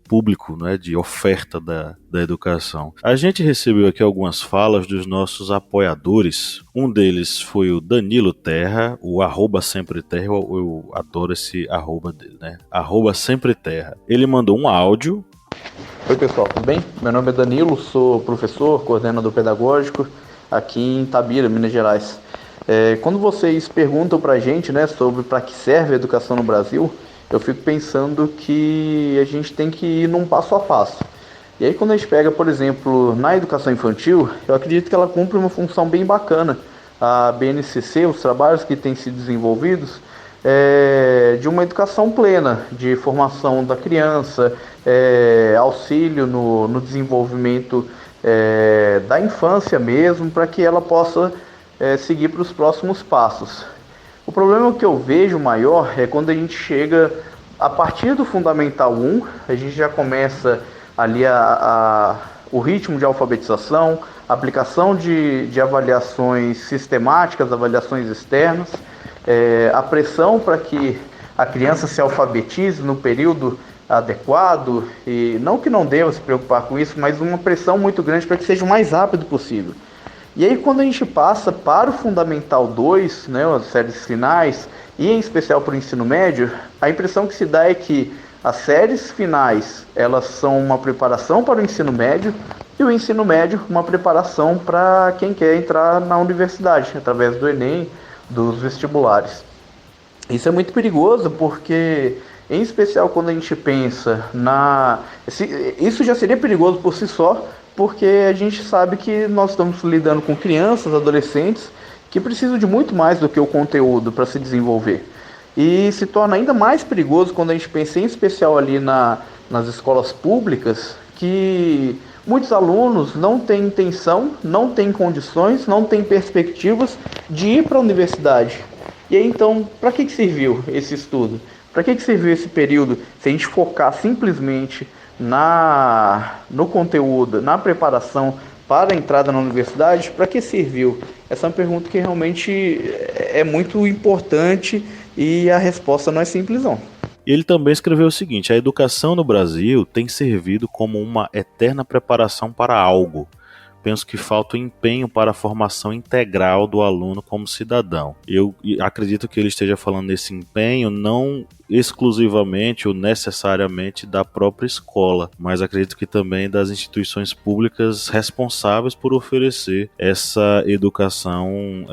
público, né, de oferta da educação. A gente recebeu aqui algumas falas dos nossos apoiadores. Um deles foi o Danilo Terra, o @SempreTerra. Eu adoro esse arroba dele, né? @SempreTerra. Ele mandou um áudio. Oi pessoal, tudo bem? Meu nome é Danilo, sou professor, coordenador pedagógico aqui em Itabira, Minas Gerais. Quando vocês perguntam pra gente, né, sobre para que serve a educação no Brasil, eu fico pensando que a gente tem que ir num passo a passo. E aí quando a gente pega, por exemplo, na educação infantil, eu acredito que ela cumpre uma função bem bacana. A BNCC, os trabalhos que têm sido desenvolvidos, de uma educação plena, de formação da criança, auxílio no desenvolvimento da infância mesmo, para que ela possa seguir para os próximos passos. O problema que eu vejo maior é quando a gente chega a partir do Fundamental 1, a gente já começa ali o ritmo de alfabetização, aplicação de avaliações sistemáticas, avaliações externas, a pressão para que a criança se alfabetize no período adequado, e não que não deva se preocupar com isso, mas uma pressão muito grande para que seja o mais rápido possível. E aí quando a gente passa para o Fundamental 2, né, as séries finais, e em especial para o ensino médio, a impressão que se dá é que as séries finais, elas são uma preparação para o ensino médio, e o ensino médio uma preparação para quem quer entrar na universidade, através do Enem, dos vestibulares. Isso é muito perigoso porque, em especial quando a gente pensa isso já seria perigoso por si só, porque a gente sabe que nós estamos lidando com crianças, adolescentes, que precisam de muito mais do que o conteúdo para se desenvolver. E se torna ainda mais perigoso quando a gente pensa em especial ali nas escolas públicas, que muitos alunos não têm intenção, não têm condições, não têm perspectivas de ir para a universidade. E aí então, para que serviu esse estudo? Para que serviu esse período se a gente focar simplesmente no conteúdo, na preparação para a entrada na universidade? Para que serviu? Essa é uma pergunta que realmente é muito importante e a resposta não é simples não. Ele também escreveu o seguinte: a educação no Brasil tem servido como uma eterna preparação para algo. Penso que falta o empenho para a formação integral do aluno como cidadão. Eu acredito que ele esteja falando desse empenho não exclusivamente ou necessariamente da própria escola, mas acredito que também das instituições públicas responsáveis por oferecer essa educação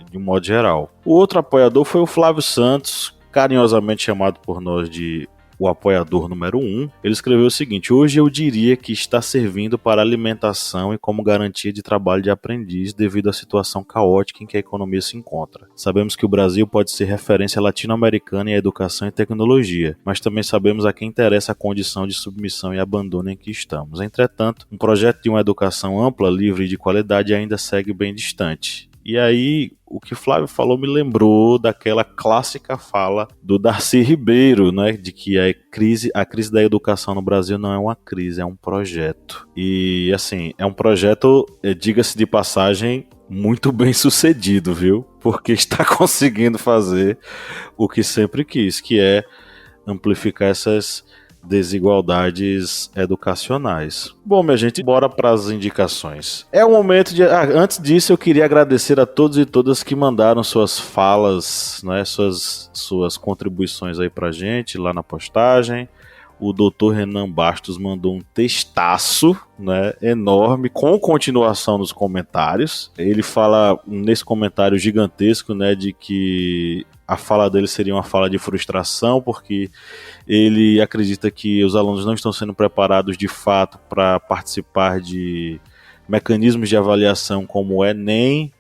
de um modo geral. O outro apoiador foi o Flávio Santos, carinhosamente chamado por nós de o apoiador número 1, ele escreveu o seguinte: hoje eu diria que está servindo para alimentação e como garantia de trabalho de aprendiz devido à situação caótica em que a economia se encontra. Sabemos que o Brasil pode ser referência latino-americana em educação e tecnologia, mas também sabemos a quem interessa a condição de submissão e abandono em que estamos. Entretanto, um projeto de uma educação ampla, livre e de qualidade ainda segue bem distante. E aí, o que Flávio falou me lembrou daquela clássica fala do Darcy Ribeiro, né, de que a crise da educação no Brasil não é uma crise, é um projeto. E, assim, é um projeto, diga-se de passagem, muito bem sucedido, viu? Porque está conseguindo fazer o que sempre quis, que é amplificar essas desigualdades educacionais. Bom, minha gente, bora para as indicações. É o momento de... antes disso, eu queria agradecer a todos e todas que mandaram suas falas, né, suas contribuições aí pra gente, lá na postagem. O Dr. Renan Bastos mandou um textaço, né, enorme, com continuação nos comentários. Ele fala nesse comentário gigantesco, né, de que a fala dele seria uma fala de frustração, porque ele acredita que os alunos não estão sendo preparados de fato para participar de mecanismos de avaliação como o Enem,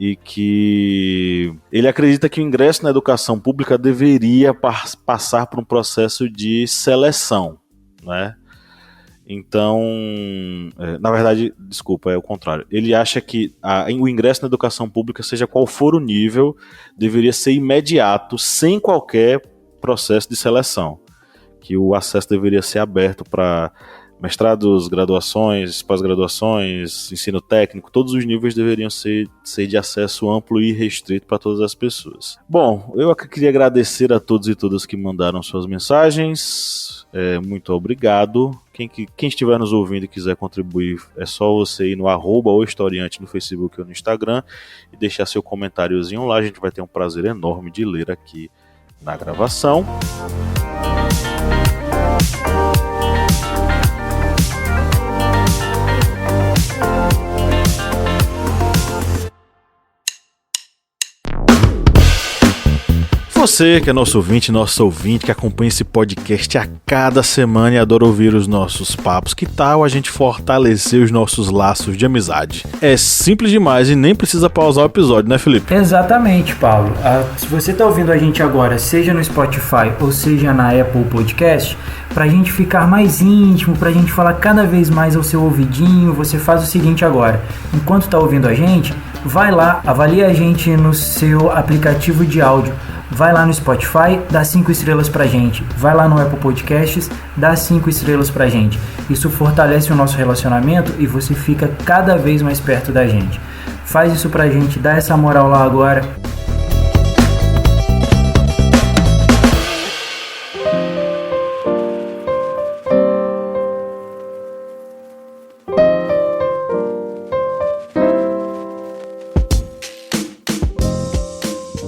e que ele acredita que o ingresso na educação pública deveria passar por um processo de seleção, né? Então, na verdade, desculpa, é o contrário. Ele acha que o ingresso na educação pública, seja qual for o nível, deveria ser imediato, sem qualquer processo de seleção. Que o acesso deveria ser aberto para mestrados, graduações, pós-graduações, ensino técnico, todos os níveis deveriam ser de acesso amplo e restrito para todas as pessoas. Bom, eu queria agradecer a todos e todas que mandaram suas mensagens. Muito obrigado. Quem estiver nos ouvindo e quiser contribuir, é só você ir no @ohistoriante no Facebook ou no Instagram e deixar seu comentáriozinho lá. A gente vai ter um prazer enorme de ler aqui na gravação. Você que é nosso ouvinte, que acompanha esse podcast a cada semana e adora ouvir os nossos papos, que tal a gente fortalecer os nossos laços de amizade? É simples demais e nem precisa pausar o episódio, né, Felipe? Exatamente, Paulo. Se você está ouvindo a gente agora, seja no Spotify ou seja na Apple Podcast, pra gente ficar mais íntimo, pra gente falar cada vez mais ao seu ouvidinho, você faz o seguinte agora. Enquanto tá ouvindo a gente, vai lá, avalia a gente no seu aplicativo de áudio. Vai lá no Spotify, dá 5 estrelas pra gente. Vai lá no Apple Podcasts, dá 5 estrelas pra gente. Isso fortalece o nosso relacionamento e você fica cada vez mais perto da gente. Faz isso pra gente, dá essa moral lá agora.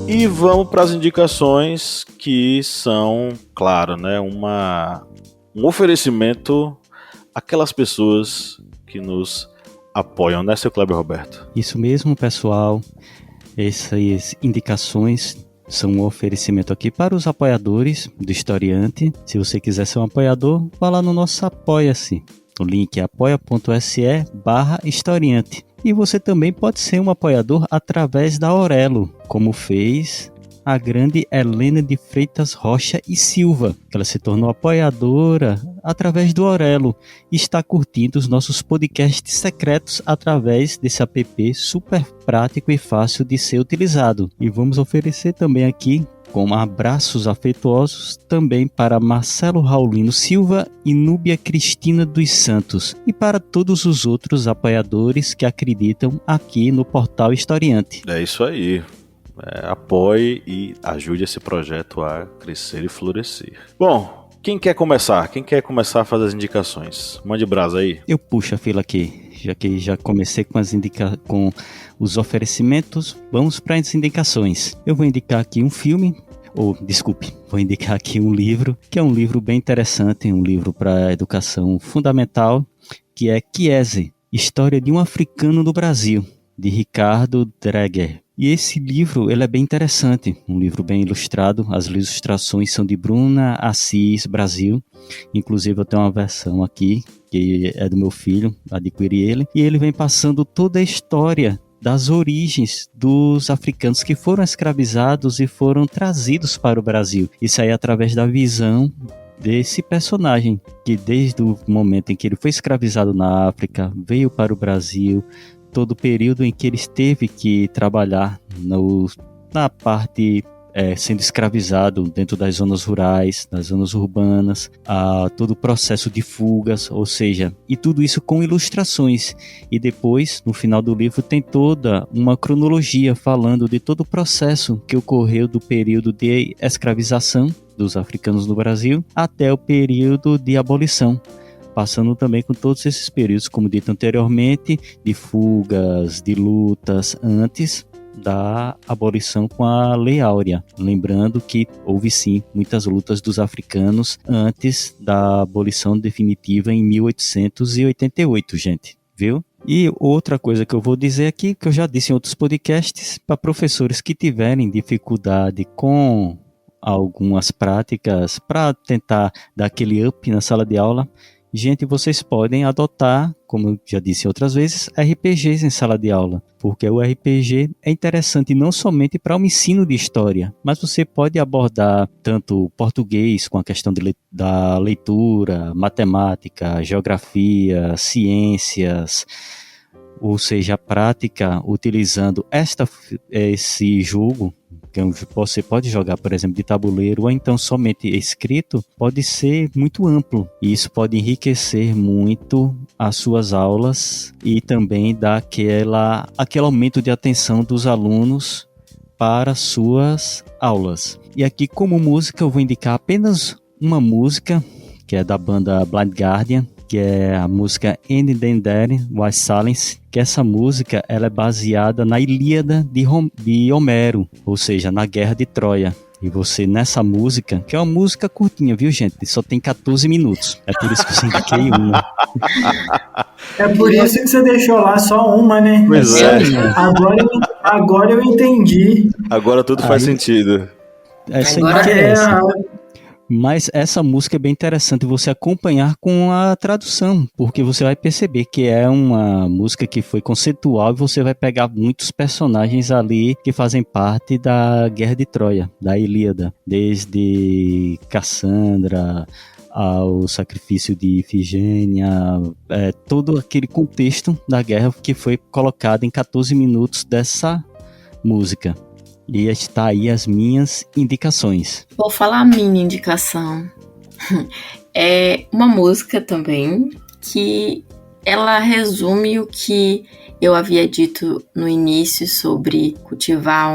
E vamos para as indicações que são, claro, né, um oferecimento àquelas pessoas que nos apoiam, né, seu Kleber Roberto? Isso mesmo, pessoal. Essas indicações são um oferecimento aqui para os apoiadores do Historiante. Se você quiser ser um apoiador, vá lá no nosso Apoia-se. O link é apoia.se/historiante. E você também pode ser um apoiador através da Aurelo, como fez a grande Helena de Freitas Rocha e Silva. Ela se tornou apoiadora através do Aurelo e está curtindo os nossos podcasts secretos através desse app super prático e fácil de ser utilizado. E vamos oferecer também aqui, com abraços afetuosos, também para Marcelo Raulino Silva e Núbia Cristina dos Santos, e para todos os outros apoiadores que acreditam aqui no Portal Historiante. É isso aí. Apoie e ajude esse projeto a crescer e florescer. Bom, quem quer começar? Quem quer começar a fazer as indicações? Mande brasa aí. Eu puxo a fila aqui, já que já comecei com com os oferecimentos, vamos para as indicações. Eu vou indicar aqui um filme, vou indicar aqui um livro, que é um livro bem interessante, um livro para educação fundamental, que é Chiesi, História de um Africano no Brasil, de Ricardo Dreger. E esse livro, ele é bem interessante, um livro bem ilustrado, as ilustrações são de Bruna Assis Brasil, inclusive eu tenho uma versão aqui, que é do meu filho, adquiri ele, e ele vem passando toda a história das origens dos africanos que foram escravizados e foram trazidos para o Brasil. Isso aí através da visão desse personagem, que desde o momento em que ele foi escravizado na África, veio para o Brasil, todo o período em que ele teve que trabalhar na parte sendo escravizado dentro das zonas rurais, das zonas urbanas, todo o processo de fugas, ou seja, e tudo isso com ilustrações. E depois, no final do livro, tem toda uma cronologia falando de todo o processo que ocorreu do período de escravização dos africanos no Brasil até o período de abolição, passando também com todos esses períodos, como dito anteriormente, de fugas, de lutas antes da abolição com a Lei Áurea. Lembrando que houve sim muitas lutas dos africanos antes da abolição definitiva em 1888, gente, viu? E outra coisa que eu vou dizer aqui, que eu já disse em outros podcasts, para professores que tiverem dificuldade com algumas práticas para tentar dar aquele up na sala de aula, gente, vocês podem adotar, como eu já disse outras vezes, RPGs em sala de aula, porque o RPG é interessante não somente para o ensino de história, mas você pode abordar tanto português com a questão da leitura, matemática, geografia, ciências, ou seja, a prática utilizando esse jogo, que você pode jogar, por exemplo, de tabuleiro ou então somente escrito, pode ser muito amplo. E isso pode enriquecer muito as suas aulas e também dar aquele aumento de atenção dos alunos para suas aulas. E aqui, como música, eu vou indicar apenas uma música, que é da banda Blind Guardian, que é a música And Then There Was Silence, que essa música ela é baseada na Ilíada de Homero, ou seja, na Guerra de Troia. E você, nessa música, que é uma música curtinha, viu, gente? Só tem 14 minutos. É por isso que eu indiquei uma. É por isso que você deixou lá só uma, né? Pois é. Agora eu entendi. Agora tudo faz sentido. Essa Agora interessa. Mas essa música é bem interessante você acompanhar com a tradução, porque você vai perceber que é uma música que foi conceitual e você vai pegar muitos personagens ali que fazem parte da Guerra de Troia, da Ilíada, desde Cassandra ao sacrifício de Ifigênia, todo aquele contexto da guerra que foi colocado em 14 minutos dessa música. E está aí as minhas indicações. Vou falar a minha indicação. É uma música também que ela resume o que eu havia dito no início sobre cultivar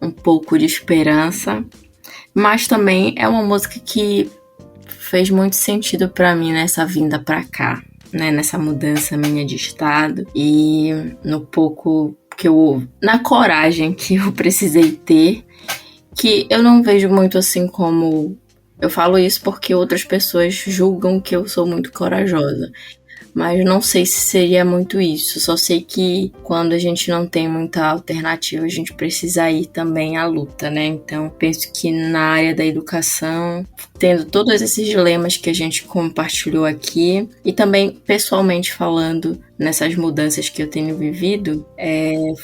um pouco de esperança, mas também é uma música que fez muito sentido para mim nessa vinda para cá, né, nessa mudança minha de estado e no pouco que na coragem que eu precisei ter, que eu não vejo muito assim como... Eu falo isso porque outras pessoas julgam que eu sou muito corajosa. Mas não sei se seria muito isso. Só sei que quando a gente não tem muita alternativa, a gente precisa ir também à luta, né? Então, penso que na área da educação, tendo todos esses dilemas que a gente compartilhou aqui, e também pessoalmente falando nessas mudanças que eu tenho vivido,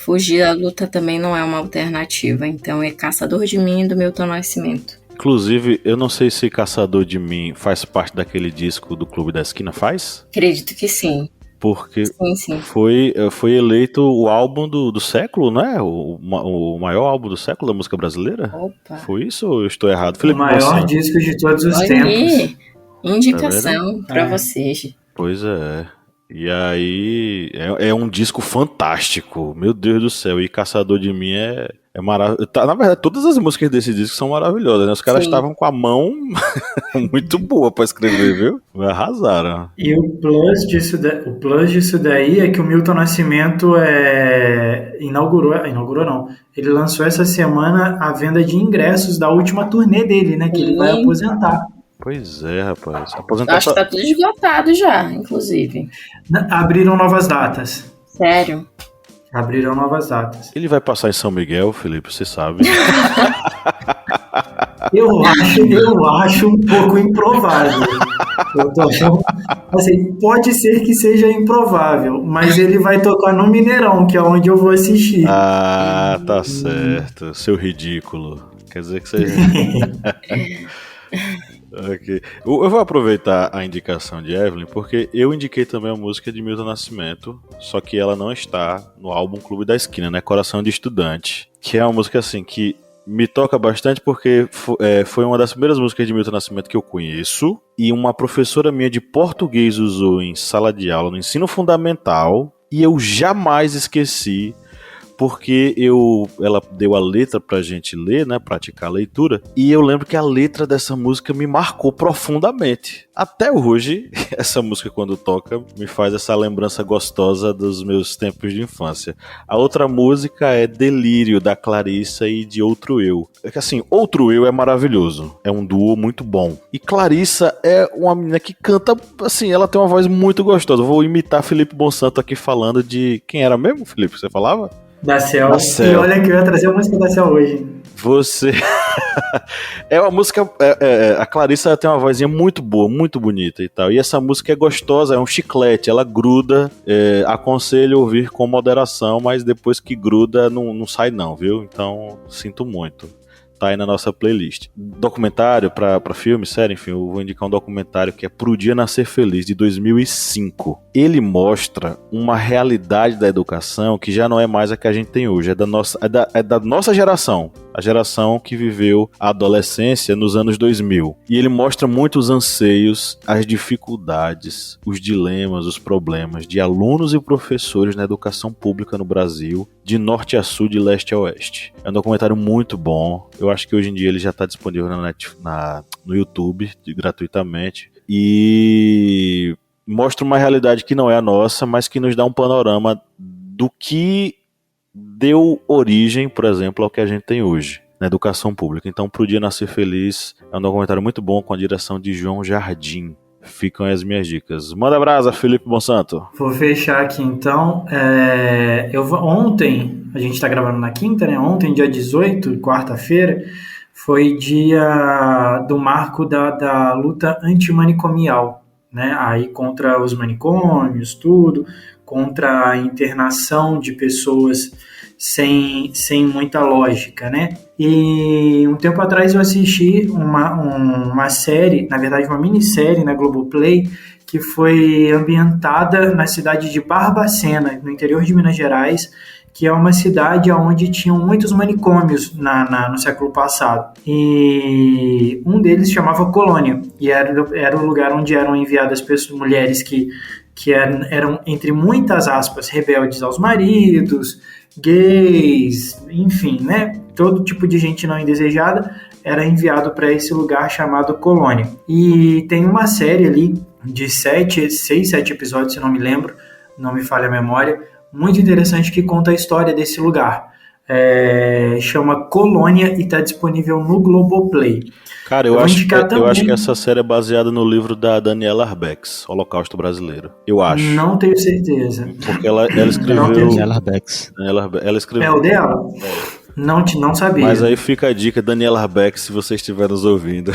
fugir da luta também não é uma alternativa. Então, é Caçador de Mim, do Milton Nascimento. Inclusive, eu não sei se Caçador de Mim faz parte daquele disco do Clube da Esquina, faz? Acredito que sim. Porque Sim. Foi eleito o álbum do século, né? O maior álbum do século da música brasileira. Opa. Foi isso ou eu estou errado? O maior disco de todos os tempos. Aí, indicação pra vocês. Pois é. E aí, é um disco fantástico. Meu Deus do céu. E Caçador de Mim é maravilhoso. Na verdade, todas as músicas desse disco são maravilhosas, né? Os caras estavam com a mão muito boa pra escrever, viu? Arrasaram. E o plus disso daí é que o Milton Nascimento inaugurou não. Ele lançou essa semana a venda de ingressos da última turnê dele, né? Que ele vai aposentar. Pois é, rapaz. Acho que tá tudo esgotado já, inclusive. Abriram novas datas. Sério? Abriram novas datas. Ele vai passar em São Miguel, Felipe, você sabe. Eu acho um pouco improvável. Eu tô achando, assim, pode ser que seja improvável, mas ele vai tocar no Mineirão, que é onde eu vou assistir. Ah, tá certo. Seu ridículo. Quer dizer que você... Okay. Eu vou aproveitar a indicação de Evelyn, porque eu indiquei também a música de Milton Nascimento, só que ela não está no álbum Clube da Esquina, né? Coração de Estudante, que é uma música assim que me toca bastante porque foi uma das primeiras músicas de Milton Nascimento que eu conheço e uma professora minha de português usou em sala de aula no ensino fundamental e eu jamais esqueci. Porque ela deu a letra pra gente ler, né, praticar a leitura, e eu lembro que a letra dessa música me marcou profundamente. Até hoje, essa música quando toca, me faz essa lembrança gostosa dos meus tempos de infância. A outra música é Delírio, da Clarissa e de Outro Eu. Assim, Outro Eu é maravilhoso, é um duo muito bom. E Clarissa é uma menina que canta, assim, ela tem uma voz muito gostosa. Eu vou imitar Felipe Bonsanto aqui falando de... Quem era mesmo, Felipe? Você falava? Da Cel. E olha que eu ia trazer a música da Cel hoje. Você... É uma música... A Clarissa tem uma vozinha muito boa, muito bonita e tal. E essa música é gostosa, é um chiclete, ela gruda. Aconselho ouvir com moderação, mas depois que gruda não sai não, viu? Então, sinto muito. Tá aí na nossa playlist. Documentário pra filme, sério, enfim, eu vou indicar um documentário que é Pro Dia Nascer Feliz, de 2005. Ele mostra uma realidade da educação que já não é mais a que a gente tem hoje, é da nossa geração, a geração que viveu a adolescência nos anos 2000. E ele mostra muito os anseios, as dificuldades, os dilemas, os problemas de alunos e professores na educação pública no Brasil, de norte a sul, de leste a oeste. É um documentário muito bom. Eu acho que hoje em dia ele já está disponível no YouTube, gratuitamente. E mostra uma realidade que não é a nossa, mas que nos dá um panorama do que deu origem, por exemplo, ao que a gente tem hoje na educação pública. Então, Pro Dia Nascer Feliz é um documentário muito bom com a direção de João Jardim. Ficam as minhas dicas. Manda brasa, Felipe Bonsanto. Vou fechar aqui então. Ontem, a gente está gravando na quinta, né? Ontem, dia 18, quarta-feira, foi dia do marco da luta antimanicomial, né? Aí contra os manicômios, tudo, contra a internação de pessoas sem muita lógica, né? E um tempo atrás eu assisti uma série, na verdade uma minissérie na Globoplay, que foi ambientada na cidade de Barbacena, no interior de Minas Gerais, que é uma cidade onde tinham muitos manicômios no século passado. E um deles chamava Colônia, e era o lugar onde eram enviadas pessoas, mulheres que eram, entre muitas aspas, rebeldes aos maridos, gays, enfim, né? Todo tipo de gente não indesejada era enviado para esse lugar chamado Colônia. E tem uma série ali de 6, 7 episódios, se não me lembro, não me falha a memória, muito interessante, que conta a história desse lugar. Chama Colônia e está disponível no Globoplay. Cara, eu acho que essa série é baseada no livro da Daniela Arbex, Holocausto Brasileiro. Eu acho. Não tenho certeza. Porque ela escreveu... Daniela Arbex. Ela escreveu... É o dela? Não sabia. Mas aí fica a dica, Daniela Arbex, se você estiver nos ouvindo.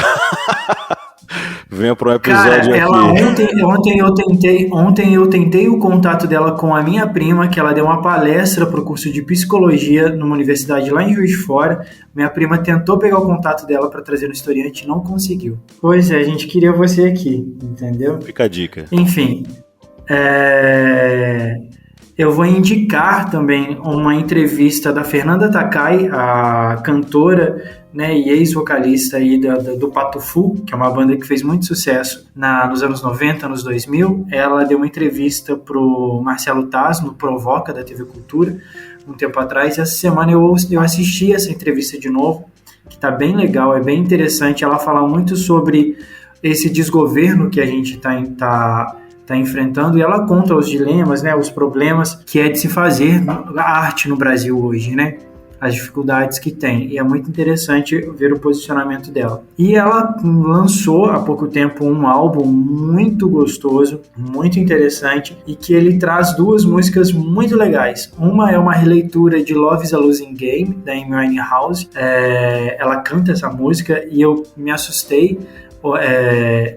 Venha para um episódio. Cara, aqui. Ontem eu tentei o contato dela com a minha prima, que ela deu uma palestra para o curso de psicologia numa universidade lá em Juiz de Fora. Minha prima tentou pegar o contato dela para trazer no historiante e não conseguiu. Pois é, a gente queria você aqui, entendeu? Fica a dica. Enfim, eu vou indicar também uma entrevista da Fernanda Takai, a cantora, né, e ex-vocalista aí do Patufu, que é uma banda que fez muito sucesso nos anos 90, anos 2000. Ela deu uma entrevista pro Marcelo Taz, no Provoca, da TV Cultura, um tempo atrás. Essa semana eu assisti essa entrevista de novo, que está bem legal, é bem interessante. Ela fala muito sobre esse desgoverno que a gente está enfrentando, e ela conta os dilemas, né, os problemas que é de se fazer a arte no Brasil hoje, né, as dificuldades que tem, e é muito interessante ver o posicionamento dela. E ela lançou há pouco tempo um álbum muito gostoso, muito interessante, e que ele traz 2 músicas muito legais. Uma é uma releitura de Love is a Losing Game, da Amy Winehouse. Ela canta essa música e eu me assustei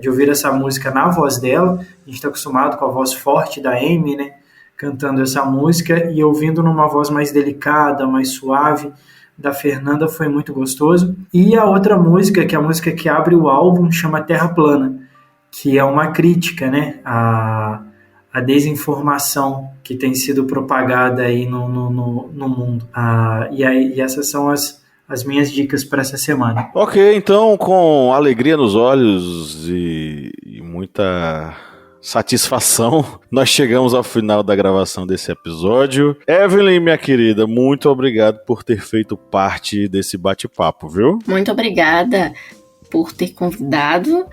de ouvir essa música na voz dela. A gente está acostumado com a voz forte da Amy, né, cantando essa música, e ouvindo numa voz mais delicada, mais suave, da Fernanda, foi muito gostoso. E a outra música, que é a música que abre o álbum, chama Terra Plana, que é uma crítica, né, à desinformação que tem sido propagada aí no mundo. E essas são as minhas dicas para essa semana. Ok, então, com alegria nos olhos e muita satisfação, nós chegamos ao final da gravação desse episódio. Evelyn, minha querida, muito obrigado por ter feito parte desse bate-papo, viu? Muito obrigada por ter convidado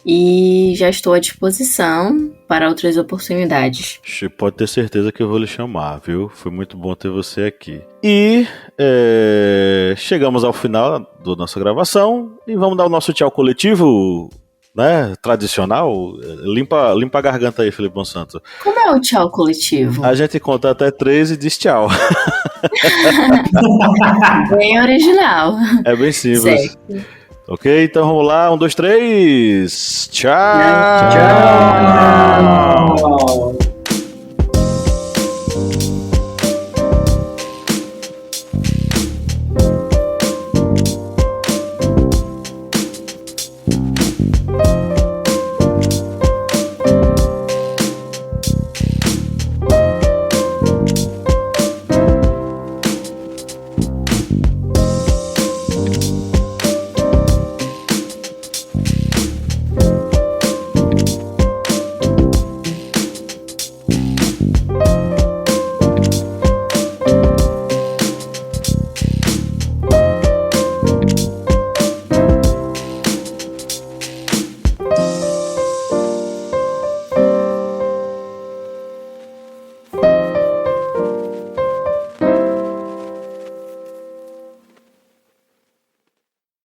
e já estou à disposição para outras oportunidades. Pode ter certeza que eu vou lhe chamar, viu? Foi muito bom ter você aqui. E chegamos ao final da nossa gravação e vamos dar o nosso tchau coletivo, né, tradicional. Limpa a garganta aí, Felipe Monsanto. Como é o tchau coletivo? A gente conta até 3 e diz tchau. Bem original. É bem simples. Certo. Ok, então vamos lá. 1, 2, 3. Tchau! Tchau!